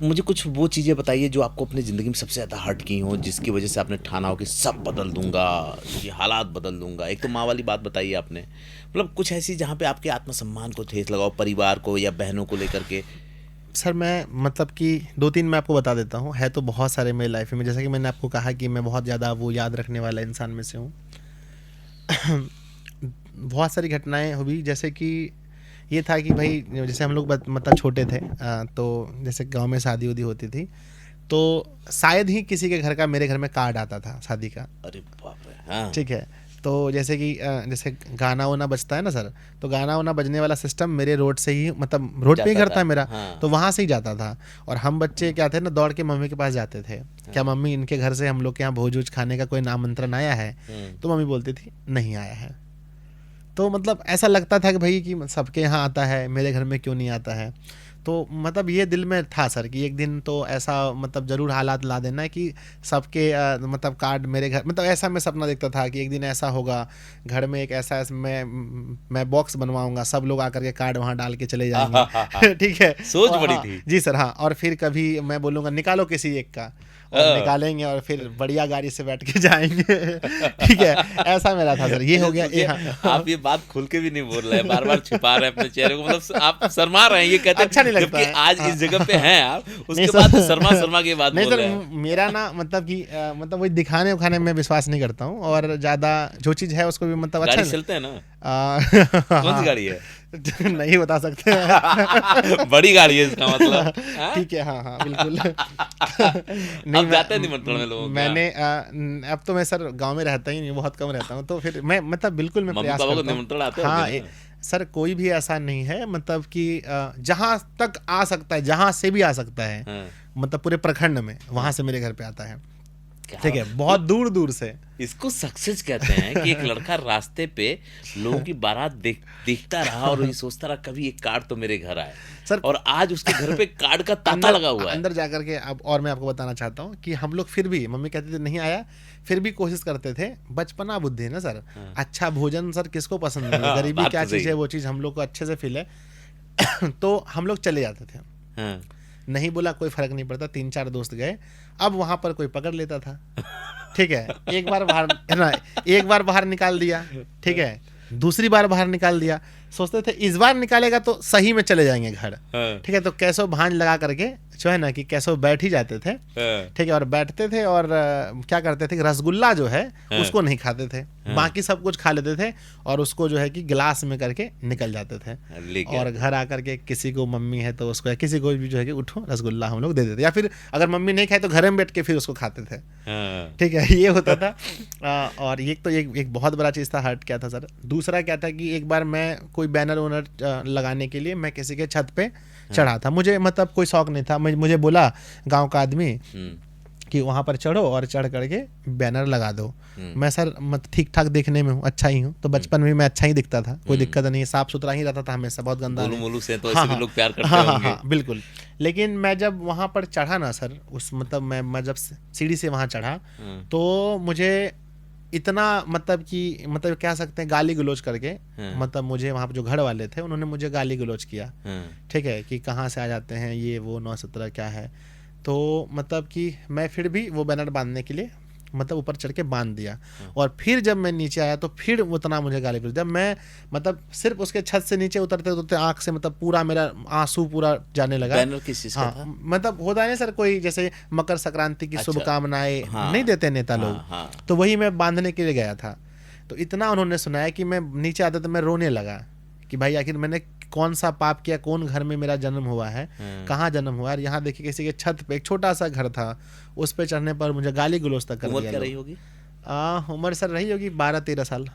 मुझे कुछ वो चीज़ें बताइए जो आपको अपनी ज़िंदगी में सबसे ज़्यादा हर्ट की हो, जिसकी वजह से आपने ठाना हो कि सब बदल दूंगा, ये हालात बदल दूंगा। एक तो माँ वाली बात बताइए आपने, मतलब कुछ ऐसी जहाँ पे आपके आत्मसम्मान को ठेस लगाओ, परिवार को या बहनों को लेकर के। सर मैं मतलब कि 2-3 मैं आपको बता देता हूँ, है तो बहुत सारे मेरी लाइफ में। जैसा कि मैंने आपको कहा कि मैं बहुत ज़्यादा वो याद रखने वाला इंसान में से हूँ। बहुत सारी घटनाएं हुई, जैसे कि ये था कि भाई जैसे हम लोग मतलब छोटे थे, तो जैसे गांव में शादी उदी होती थी तो शायद ही किसी के घर का मेरे घर में कार्ड आता था शादी का। अरे बाप रे। हाँ। ठीक है, तो जैसे कि जैसे गाना वाना बजता है ना सर, तो गाना वाना बजने वाला सिस्टम मेरे रोड से ही, मतलब रोड पे ही घर था मेरा। हाँ। तो वहाँ से ही जाता था, और हम बच्चे क्या थे ना, दौड़ के मम्मी के पास जाते थे। हाँ। क्या मम्मी, इनके घर से हम लोग के यहाँ भोज वोज खाने का कोई आमंत्रण आया है? तो मम्मी बोलती थी नहीं आया है। तो मतलब ऐसा लगता था कि भाई कि सबके यहाँ आता है, मेरे घर में क्यों नहीं आता है। तो मतलब ये दिल में था सर कि एक दिन तो ऐसा मतलब ज़रूर हालात ला देना कि सबके मतलब कार्ड मेरे घर, मतलब ऐसा मैं सपना देखता था कि एक दिन ऐसा होगा घर में, एक ऐसा मैं बॉक्स बनवाऊंगा, सब लोग आकर के कार्ड वहाँ डाल के चले जाएंगे। ठीक है, सोच और बड़ी हाँ, थी। जी सर, हाँ। और फिर कभी मैं बोलूँगा निकालो किसी एक का, और निकालेंगे और फिर बढ़िया गाड़ी से बैठ के जाएंगे। ठीक है, ऐसा मेरा था सर। ये हो गया। सोचिए, हाँ। आप ये बात खुल के भी नहीं बोल रहे हैं, बार बार छिपा रहे हैं अपने चेहरे को, मतलब आप शर्मा रहे हैं, ये कहते अच्छा नहीं हैं, लगता जबकि है। आज इस जगह पे हैं आप, नहीं उसके सर। बाद शर्मा शर्मा की बात नहीं बोल सर, रहे हैं। मेरा ना मतलब कि मतलब वही दिखाने उखाने में विश्वास नहीं करता हूँ, और ज़्यादा जो चीज़ है उसको भी मतलब अच्छा गाड़ी चलते हैं ना, कौन सी गाड़ी है? नहीं बता सकते हैं। बड़ी गाड़ी है इसका मतलब। हाँ? ठीक है, हाँ हाँ बिल्कुल। अब जाते हैं निमंत्रण में लोगों के यहाँ? मैंने अब तो मैं सर गांव में रहता ही नहीं, बहुत कम रहता हूँ, तो फिर मैं मतलब बिल्कुल मैं मम्मी प्रयास पापा को करता हूँ। निमंत्रण आते हाँ, होंगे ना? सर कोई भी ऐसा नहीं है मतलब कि जहाँ तक आ सकता है, जहाँ से भी आ सकता है, हाँ। मतलब पूरे प्रखंड में वहां से मेरे घर पे आता है। क्या ठीक है, बहुत दूर दूर से। इसको सक्सेस कहते हैं कि एक लड़का रास्ते पे लोगों की बारात देखता रहा और ये सोचता रहा कभी एक कार्ड तो मेरे घर आए सर, और आज उसके घर पे कार्ड का तांता लगा हुआ है। अंदर जाकर के अब और मैं आपको बताना चाहता हूँ कि हम लोग फिर भी, मम्मी कहती थी नहीं आया, फिर भी कोशिश करते थे, बचपना बुद्धि है ना सर। अच्छा भोजन सर किसको पसंद नहीं है, गरीबी बात क्या तो सही चीज़ है वो चीज़ हम लोग को अच्छे से फील है। तो हम लोग चले जाते थे, हाँ। नहीं बोला कोई फर्क नहीं पड़ता, 3-4 दोस्त गए, अब वहां पर कोई पकड़ लेता था। ठीक है, एक बार बाहर है ना, एक बार बाहर निकाल दिया, ठीक है, दूसरी बार बाहर निकाल दिया, सोचते थे इस बार निकालेगा तो सही में चले जाएंगे घर। हाँ। ठीक है, तो कैसो भांज लगा करके जो है ना कि कैसो बैठ ही जाते थे। हाँ। ठीक है, और बैठते थे और क्या करते थे, रसगुल्ला जो है उसको नहीं खाते थे, बाकी सब कुछ खा लेते थे, और उसको जो है कि गिलास में करके निकल जाते थे। लेके और घर आकर के किसी को मम्मी है तो उसको, या किसी को भी जो है कि उठो रसगुल्ला हम लोग दे देते, या फिर अगर मम्मी नहीं खाए तो घर में बैठ के फिर उसको खाते थे। हाँ। ठीक है, ये होता था। और ये तो एक बहुत बड़ा चीज़ था, हर्ट क्या था सर। दूसरा क्या था कि एक बार मैं कोई बैनर वैनर लगाने के लिए मैं किसी के छत पे चढ़ा था, मुझे मतलब कोई शौक नहीं था, मुझे बोला गांव का आदमी कि वहाँ पर चढ़ो और चढ़ करके बैनर लगा दो। मैं सर मत ठीक ठाक देखने में हूँ, अच्छा ही हूँ, तो बचपन में मैं अच्छा ही दिखता था, कोई दिक्कत नहीं, साफ सुथरा ही रहता था हमेशा, बहुत गंदा गोलू नहीं। मोलू से तो हाँ, ऐसे भी लोग प्यार करते हाँ हाँ होंगे। हाँ बिल्कुल। लेकिन मैं जब वहाँ पर चढ़ा ना सर, उस मतलब मैं जब सीढ़ी से वहाँ चढ़ा तो मुझे इतना मतलब कि मतलब कह सकते हैं गाली गलौज करके, मतलब मुझे वहाँ पर जो घर वाले थे उन्होंने मुझे गाली गलौज किया। ठीक है, कि कहाँ से आ जाते हैं ये वो 9-17 क्या है। तो मतलब कि मैं फिर भी वो बैनर बांधने के लिए मतलब ऊपर चढ़ के बांध दिया, और फिर जब मैं नीचे आया तो फिर उतना मुझे गाली गलौज। जब मैं मतलब सिर्फ उसके छत से नीचे उतरते उतरते आँख से मतलब पूरा मेरा आंसू पूरा जाने लगा। बैनर किस चीज का था? मतलब होता है सर कोई जैसे मकर संक्रांति की शुभकामनाएं नहीं देते नेता लोग, हाँ। तो वही मैं बांधने के लिए गया था। तो इतना उन्होंने सुनाया कि मैं नीचे आता तो मैं रोने लगा कि भाई आखिर मैंने कौन सा पाप किया, कौन घर में मेरा जन्म हुआ है, कहाँ जन्म हुआ है। यहाँ देखिए किसी के छत पे एक छोटा सा घर था, उस पे चढ़ने पर मुझे गाली गलौज तक कर दिया। उम्र क्या रही होगी? उम्र सर रही होगी 12-13 साल।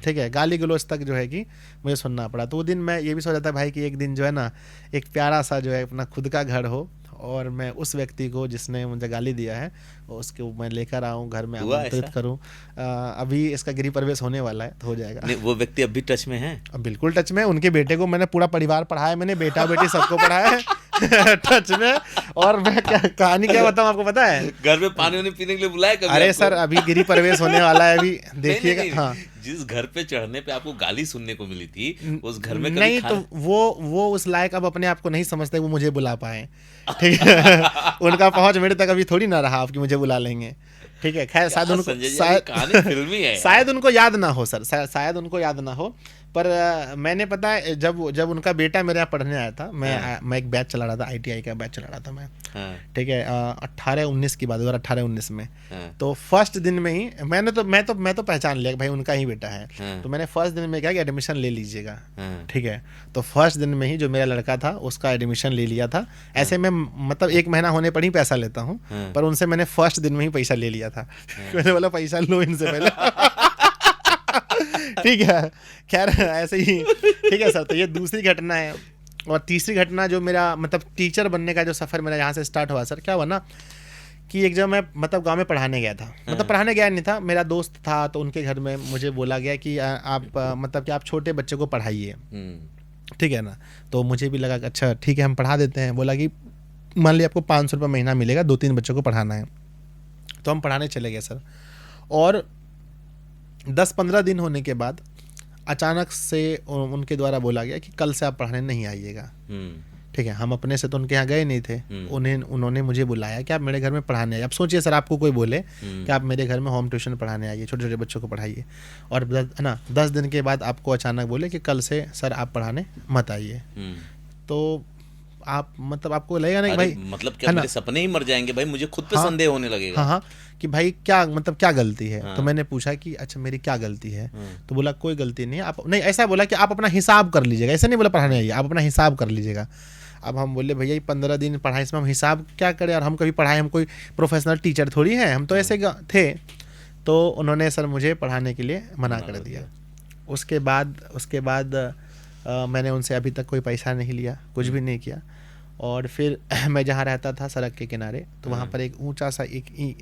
ठीक है, गाली गलौज तक जो है कि मुझे सुनना पड़ा। तो वो दिन मैं ये भी सोचा था भाई कि एक दिन जो है ना एक प्यारा सा जो है अपना खुद का घर हो, और मैं उस व्यक्ति को जिसने मुझे गाली दिया है उसके मैं लेकर आऊँ घर में, आमंत्रित करूँ। अभी इसका गृह प्रवेश होने वाला है तो हो जाएगा। नहीं, वो व्यक्ति अभी टच में है? अब बिल्कुल टच में। उनके बेटे को मैंने पूरा परिवार पढ़ाया, मैंने बेटा बेटी सबको पढ़ाया है टच में। और मैं क्या कहानी क्या बताऊँ आपको पता है? घर में पानी वानी पीने के लिए बुलाया कभी? अरे सर अभी गृह प्रवेश होने वाला है, अभी देखिएगा। हाँ, जिस घर पे चढ़ने पे आपको गाली सुनने को मिली थी उस घर में कभी नहीं तो वो उस लायक अब अपने आप को नहीं समझते वो मुझे बुला पाए। ठीक है, उनका पहुंच मेरे तक अभी थोड़ी ना रहा आपकी मुझे बुला लेंगे। ठीक है, खैर शायद उनको कहानी फिल्मी है। शायद उनको याद ना हो सर, शायद उनको याद ना हो। पर मैंने पता है जब उनका बेटा मेरे यहाँ पढ़ने आया था, मैं एक बैच चला रहा था, ITI का बैच चला रहा था मैं। ठीक है, 18-19 की बात, 2018-19 में। तो फर्स्ट दिन में ही मैं तो पहचान लिया कि भाई उनका ही बेटा है। तो मैंने फर्स्ट दिन में कहा कि एडमिशन ले लीजिएगा। ठीक है, तो फर्स्ट दिन में ही जो मेरा लड़का था उसका एडमिशन ले लिया था। ऐसे मैं मतलब 1 महीना होने पर ही पैसा लेता हूँ, पर उनसे मैंने फर्स्ट दिन में ही पैसा ले लिया था। मैंने बोला पैसा लो इनसे पहले। ठीक है, खैर ऐसे ही। ठीक है सर, तो ये दूसरी घटना है। और तीसरी घटना जो मेरा मतलब टीचर बनने का जो सफ़र मेरा यहाँ से स्टार्ट हुआ सर, क्या हुआ ना कि एक जब मैं मतलब गांव में पढ़ाने गया था, मतलब पढ़ाने गया नहीं था, मेरा दोस्त था, तो उनके घर में मुझे बोला गया कि आप मतलब कि आप छोटे बच्चे को पढ़ाइए। ठीक है ना। तो मुझे भी लगा कि अच्छा ठीक है हम पढ़ा देते हैं। बोला कि मान लिया आपको 500 रुपये महीना मिलेगा, 2-3 बच्चों को पढ़ाना है। तो हम पढ़ाने चले गए सर। और 10-15 दिन होने के बाद अचानक से उनके द्वारा बोला गया कि कल से आप पढ़ाने नहीं आइएगा। ठीक है, हम अपने से तो उनके यहाँ गए नहीं थे। उन्होंने मुझे बुलाया कि आप मेरे घर में पढ़ाने आइए। अब सोचिए सर, आपको कोई बोले कि आप मेरे घर में होम ट्यूशन पढ़ाने आइए, छोटे छोटे बच्चों को पढ़ाइए, और है ना 10 दिन के बाद आपको अचानक बोले कि कल से सर आप पढ़ाने मत आइए। तो आप मतलब आपको लगेगा ना कि भाई मतलब क्या मेरे सपने ही मर जाएंगे भाई, मुझे खुद पे संदेह होने लगेगा। हाँ, कि भाई क्या मतलब क्या गलती है। तो मैंने पूछा कि अच्छा मेरी क्या गलती है। तो बोला कोई गलती नहीं है, आप नहीं, ऐसा बोला कि आप अपना हिसाब कर लीजिएगा। ऐसा नहीं बोला पढ़ाने आइए, आप अपना हिसाब कर लीजिएगा। अब हम बोले भैया ये 15 दिन पढ़ाई, इसमें हम हिसाब क्या करें, और हम कभी पढ़ाए, हम कोई प्रोफेशनल टीचर थोड़ी हैं, हम तो ऐसे थे। तो उन्होंने सर मुझे पढ़ाने के लिए मना कर दिया। उसके बाद मैंने उनसे अभी तक कोई पैसा नहीं लिया, कुछ भी नहीं किया। और फिर मैं जहाँ रहता था सड़क के किनारे, तो वहाँ पर एक ऊंचा सा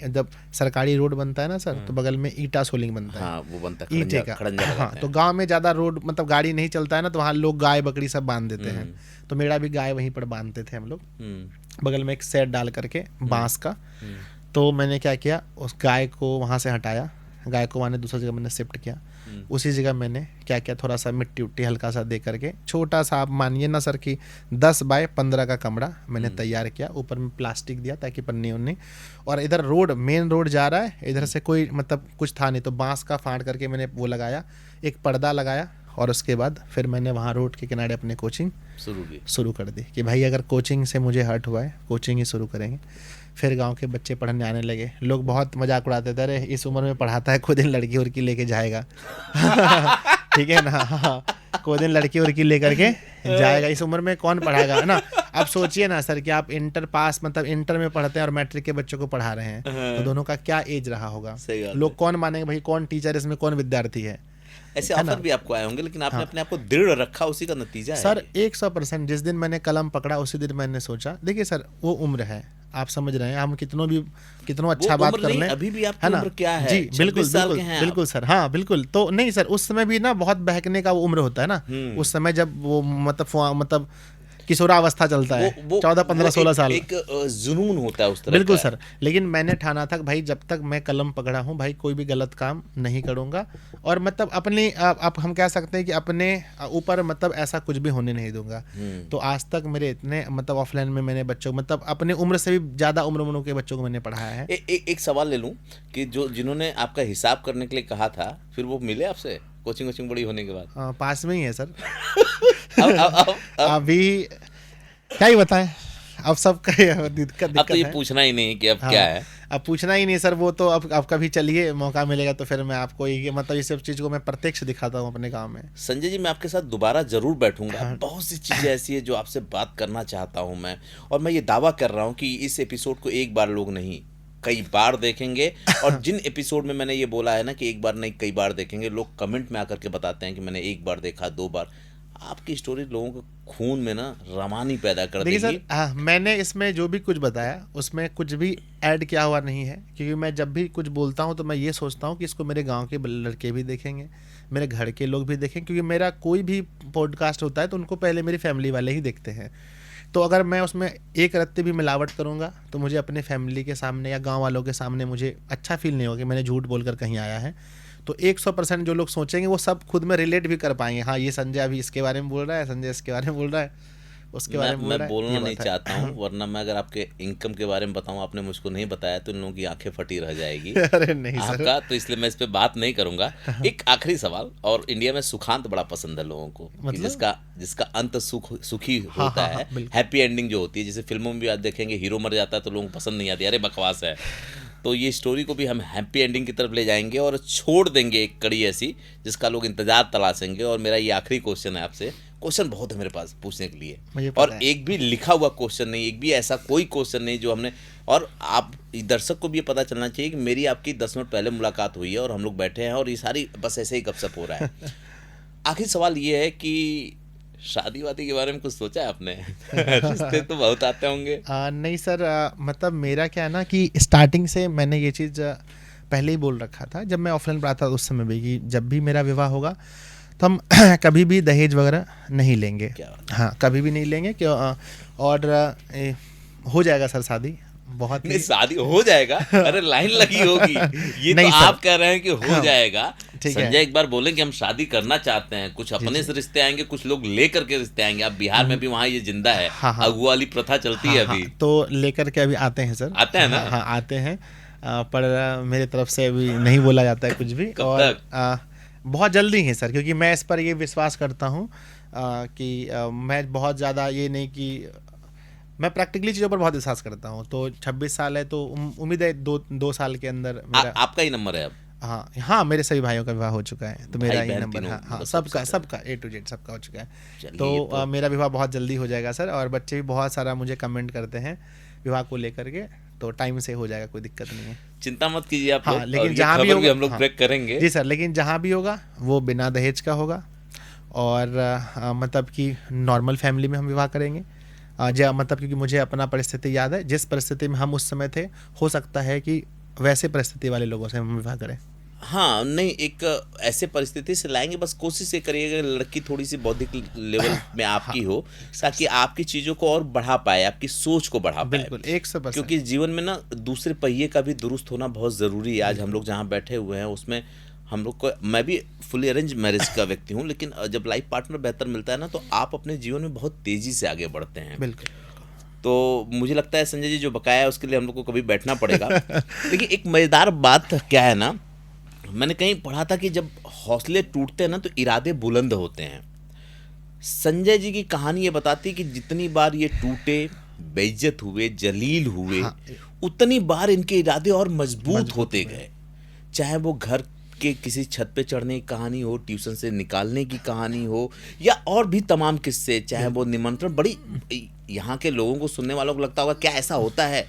जब सरकारी रोड बनता है ना सर, तो बगल में ईटा सोलिंग बनता है। हाँ, वो बनता है ईंटे का। हाँ, तो गांव में ज़्यादा रोड मतलब गाड़ी नहीं चलता है ना, तो वहाँ लोग गाय बकरी सब बांध देते हैं। तो मेरा भी गाय वहीं पर बांधते थे हम लोग, बगल में एक सेट डाल करके बांस का। तो मैंने क्या किया, उस गाय को वहाँ से हटाया, गाय को मैंने दूसरी जगह मैंने शिफ्ट किया। उसी जगह मैंने क्या किया, थोड़ा सा मिट्टी उट्टी हल्का सा दे करके छोटा सा, आप मानिए ना सर कि 10 बाय 15 का कमरा मैंने तैयार किया। ऊपर में प्लास्टिक दिया ताकि पन्नी उन्नी, और इधर रोड मेन रोड जा रहा है, इधर से कोई मतलब कुछ था नहीं, तो बांस का फाड़ करके मैंने वो लगाया, एक पर्दा लगाया। और उसके बाद फिर मैंने वहाँ रोड के किनारे अपनी कोचिंग शुरू कर दी कि भाई अगर कोचिंग से मुझे हर्ट हुआ है, कोचिंग ही शुरू करेंगे। फिर गांव के बच्चे पढ़ने आने लगे। लोग बहुत मजाक उड़ाते थे, अरे इस उम्र में पढ़ाता है, कोई दिन लड़की उड़की लेके जाएगा। ठीक है ना, हाँ, कोई दिन लड़की उड़की लेकर के जाएगा, इस उम्र में कौन पढ़ाएगा, है ना। अब सोचिए ना सर कि आप इंटर पास मतलब इंटर में पढ़ते हैं और मैट्रिक के बच्चों को पढ़ा रहे हैं, तो दोनों का क्या एज रहा होगा। लोग कौन मानेंगे भाई, कौन टीचर इसमें, कौन विद्यार्थी है। ऐसे ऑफर भी आपको आए होंगे, लेकिन आपने अपने आप को दृढ़ रखा, उसी का नतीजा है सर। 100% जिस दिन मैंने कलम पकड़ा उसी दिन मैंने सोचा, देखिए सर वो उम्र है, आप समझ रहे हैं, हम कितनों अच्छा बात कर लें, अभी भी आपकी उम्र क्या है, जी बिल्कुल सर, हाँ बिल्कुल। तो नहीं सर, उस समय भी ना बहुत बहकने का वो उम्र होता है ना, उस समय जब वो मतलब किशोरावस्था चलता है, 14, 15, 16 साल, एक जुनून होता है उस तरह। बिल्कुल सर। लेकिन मैंने ठाना था भाई जब तक मैं कलम पकड़ा हूँ भाई कोई भी गलत काम नहीं करूँगा, और मतलब अपने आप हम कह सकते हैं कि अपने ऊपर मतलब ऐसा कुछ भी होने नहीं दूंगा। तो आज तक मेरे इतने मतलब ऑफलाइन में मैंने बच्चों मतलब अपने उम्र से भी ज़्यादा उम्र के बच्चों को मैंने पढ़ाया है। एक सवाल ले लूँ कि जिन्होंने आपका हिसाब करने के लिए कहा था, फिर वो मिले आपसे कोचिंग बड़ी होने के बाद? पास में ही है सर। अब अभी क्या ही बताएं, अब सबका दिक्कत अब तो ये पूछना ही नहीं कि अब क्या है, अब पूछना ही नहीं सर, वो तो अब कभी चलिए मौका मिलेगा तो फिर मैं आपको ये मतलब ये सब चीज़ को मैं प्रत्यक्ष दिखाता हूँ अपने गांव में। संजय जी, मैं आपके साथ दोबारा जरूर बैठूंगा। बहुत सी चीज़ें ऐसी है जो आपसे बात करना चाहता हूँ मैं, और मैं ये दावा कर रहा हूँ कि इस एपिसोड को एक बार लोग नहीं कई बार देखेंगे। और जिन एपिसोड में मैंने ये बोला है ना कि एक बार नहीं कई बार देखेंगे, लोग कमेंट में आकर के बताते हैं कि मैंने एक बार देखा, 2 बार। आपकी स्टोरी लोगों के खून में ना रवानी पैदा कर देगी। सर मैंने इसमें जो भी कुछ बताया उसमें कुछ भी ऐड किया हुआ नहीं है, क्योंकि मैं जब भी कुछ बोलता हूँ तो मैं ये सोचता हूँ कि इसको मेरे गांव के लड़के भी देखेंगे, मेरे घर के लोग भी देखें, क्योंकि मेरा कोई भी पॉडकास्ट होता है तो उनको पहले मेरी फैमिली वाले ही देखते हैं। तो अगर मैं उसमें एक रत्ती भी मिलावट करूँगा तो मुझे अपने फैमिली के सामने या गाँव वालों के सामने मुझे अच्छा फील नहीं होगा कि मैंने झूठ बोलकर कहीं आया है। तो 100% जो लोग सोचेंगे वो सब खुद में रिलेट भी कर पाएंगे, हाँ ये संजय अभी इसके बारे में बोल रहा है, संजय इसके बारे में बोल रहा है, उसके बारे में बोल रहा है। मैं बोलना नहीं चाहता हूँ, वरना मैं अगर आपके इनकम के बारे में बताऊँ, आपने मुझको नहीं बताया तो इन लोगों की आंखें फटी रह जाएगी। अरे नहीं आपका, तो इसलिए मैं इस पे बात नहीं करूंगा। एक आखिरी सवाल, और इंडिया में सुखांत बड़ा पसंद है लोगों को, मतलब? जिसका अंत सुखी होता है, हैप्पी एंडिंग जो होती है, जैसे फिल्मों में भी आज देखेंगे हीरो मर जाता है तो लोगों को पसंद नहीं आती, अरे बकवास है। तो ये स्टोरी को भी हम हैप्पी एंडिंग की तरफ ले जाएंगे और छोड़ देंगे एक कड़ी ऐसी जिसका लोग इंतजार तलाशेंगे। और मेरा ये आखिरी क्वेश्चन है आपसे, क्वेश्चन बहुत है मेरे पास पूछने के लिए, और एक भी लिखा हुआ क्वेश्चन नहीं, एक भी ऐसा कोई क्वेश्चन नहीं जो हमने, और आप दर्शक को भी ये पता चलना चाहिए कि मेरी आपकी 10 मिनट पहले मुलाकात हुई है और हम लोग बैठे हैं और ये सारी बस ऐसे ही गपशप हो रहा है। आखिरी सवाल ये है कि शादी वादी के बारे में कुछ सोचा है आपने? रिश्ते तो बहुत आते होंगे। नहीं सर, मतलब मेरा क्या है ना कि स्टार्टिंग से मैंने ये चीज़ पहले ही बोल रखा था, जब मैं ऑफलाइन पढ़ा था उस समय भी, कि जब भी मेरा विवाह होगा तो हम कभी भी दहेज वगैरह नहीं लेंगे। क्या बात हाँ, कभी भी नहीं लेंगे क्यों। और हो जाएगा सर शादी, बहुत नहीं, ही। शादी हो जाएगा, अरे लाइन लगी होगी, ये तो नहीं सर। आप कह रहे हैं कि हो हाँ, जाएगा। ठीक है। संजय एक बार बोले कि हम शादी करना चाहते हैं, कुछ अपने से रिश्ते आएंगे, कुछ लोग लेकर के रिश्ते आएंगे। अब बिहार में भी वहाँ ये जिंदा है, हाँ, हाँ। अगुआ वाली प्रथा चलती है हाँ, अभी। हाँ, तो लेकर के अभी आते हैं सर। आते हैं ना? हाँ, आते हैं। पर मेरे तरफ से अभी नहीं बोला जाता है कुछ भी। कब और तक? बहुत जल्दी है सर, क्योंकि मैं इस पर ये विश्वास करता हूँ कि मैं बहुत ज़्यादा ये नहीं कि मैं प्रैक्टिकली चीज़ों पर बहुत विश्वास करता हूँ। तो 26 साल है, तो उम्मीद है 2 साल के अंदर मेरा। आपका ही नंबर है अब? हाँ, हाँ, मेरे सभी भाइयों का विवाह हो चुका है, तो मेरा भाई ही बहन नंबर। तीनों हाँ, हाँ, मतलब सबका सबसे सबका A to Z सबका हो चुका है। चलिए, तो मेरा विवाह बहुत जल्दी हो जाएगा सर, और बच्चे भी बहुत सारा मुझे कमेंट करते हैं विवाह को लेकर के, तो टाइम से हो जाएगा, कोई दिक्कत नहीं है। चिंता मत कीजिए आप हाँ, लोग, लेकिन और ये जहाँ भी खबर होगा हम लोग हाँ, ब्रेक करेंगे। जी सर, लेकिन जहाँ भी होगा वो बिना दहेज का होगा, और मतलब कि नॉर्मल फैमिली में हम विवाह करेंगे। मतलब क्योंकि मुझे अपना परिस्थिति याद है, जिस परिस्थिति में हम उस समय थे, हो सकता है कि वैसे परिस्थिति वाले लोगों से हम विवाह करें। हाँ, नहीं, एक ऐसे परिस्थिति से लाएंगे, बस कोशिश ये करिएगा लड़की थोड़ी सी बौद्धिक लेवल में आपकी हो, ताकि आपकी चीज़ों को और बढ़ा पाए, आपकी सोच को बढ़ा पाए। बिल्कुल, 100%। क्योंकि जीवन में ना दूसरे पहिए का भी दुरुस्त होना बहुत ज़रूरी है। आज हम लोग जहाँ बैठे हुए हैं उसमें हम लोग को, मैं भी फुली अरेंज मैरिज का व्यक्ति हूँ, लेकिन जब लाइफ पार्टनर बेहतर मिलता है ना, तो आप अपने जीवन में बहुत तेज़ी से आगे बढ़ते हैं। बिल्कुल। तो मुझे लगता है संजय जी जो बकाया है उसके लिए हम लोग को कभी बैठना पड़ेगा। देखिए, एक मज़ेदार बात क्या है ना, मैंने कहीं पढ़ा था कि जब हौसले टूटते हैं ना तो इरादे बुलंद होते हैं। संजय जी की कहानी ये बताती है कि जितनी बार ये टूटे, बेइज्जत हुए, जलील हुए, हाँ, उतनी बार इनके इरादे और मजबूत होते गए। चाहे वो घर के किसी छत पे चढ़ने की कहानी हो, ट्यूशन से निकालने की कहानी हो, या और भी तमाम किस्से, चाहे वो निमंत्रण, बड़ी यहाँ के लोगों को, सुनने वालों को लगता होगा क्या ऐसा होता है।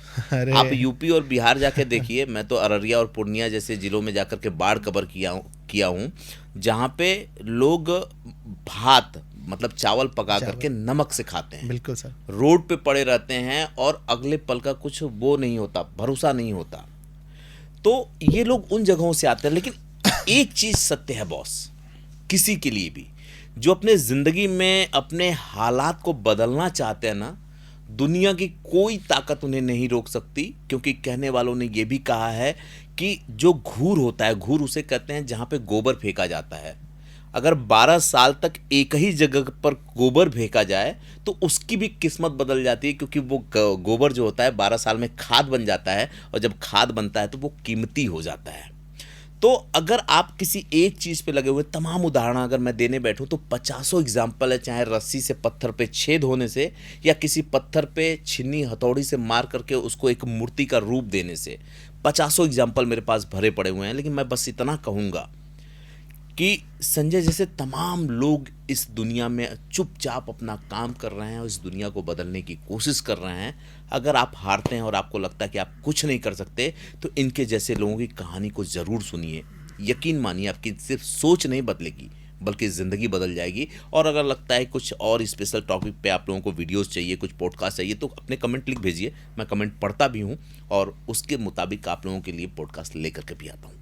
आप यूपी और बिहार जाके देखिए, मैं तो अररिया और पूर्णिया जैसे जिलों में जाकर के बाढ़ कवर किया हूँ, जहाँ पे लोग भात मतलब चावल पका करके नमक से खाते हैं। बिल्कुल सर। रोड पे पड़े रहते हैं और अगले पल का कुछ वो नहीं होता, भरोसा नहीं होता। तो ये लोग उन जगहों से आते हैं। लेकिन एक चीज सत्य है बॉस, किसी के लिए भी जो अपने जिंदगी में अपने हालात को बदलना चाहते हैं ना, दुनिया की कोई ताकत उन्हें नहीं रोक सकती। क्योंकि कहने वालों ने यह भी कहा है कि जो घूर होता है, घूर उसे कहते हैं जहां पे गोबर फेंका जाता है, अगर 12 साल तक एक ही जगह पर गोबर फेंका जाए तो उसकी भी किस्मत बदल जाती है। क्योंकि वो गोबर जो होता है 12 साल में खाद बन जाता है, और जब खाद बनता है तो वो कीमती हो जाता है। तो अगर आप किसी एक चीज़ पे लगे हुए, तमाम उदाहरण अगर मैं देने बैठूं तो 50 एग्जाम्पल है, चाहे रस्सी से पत्थर पे छेद होने से, या किसी पत्थर पे छिन्नी हथौड़ी से मार करके उसको एक मूर्ति का रूप देने से, 50 एग्जाम्पल मेरे पास भरे पड़े हुए हैं। लेकिन मैं बस इतना कहूँगा कि संजय जैसे तमाम लोग इस दुनिया में चुपचाप अपना काम कर रहे हैं और इस दुनिया को बदलने की कोशिश कर रहे हैं। अगर आप हारते हैं और आपको लगता है कि आप कुछ नहीं कर सकते, तो इनके जैसे लोगों की कहानी को ज़रूर सुनिए। यकीन मानिए, आपकी सिर्फ सोच नहीं बदलेगी बल्कि ज़िंदगी बदल जाएगी। और अगर लगता है कुछ और स्पेशल टॉपिक पे आप लोगों को वीडियोस चाहिए, कुछ पॉडकास्ट चाहिए, तो अपने कमेंट लिख भेजिए। मैं कमेंट पढ़ता भी हूँ और उसके मुताबिक आप लोगों के लिए पॉडकास्ट लेकर के भी आता हूँ।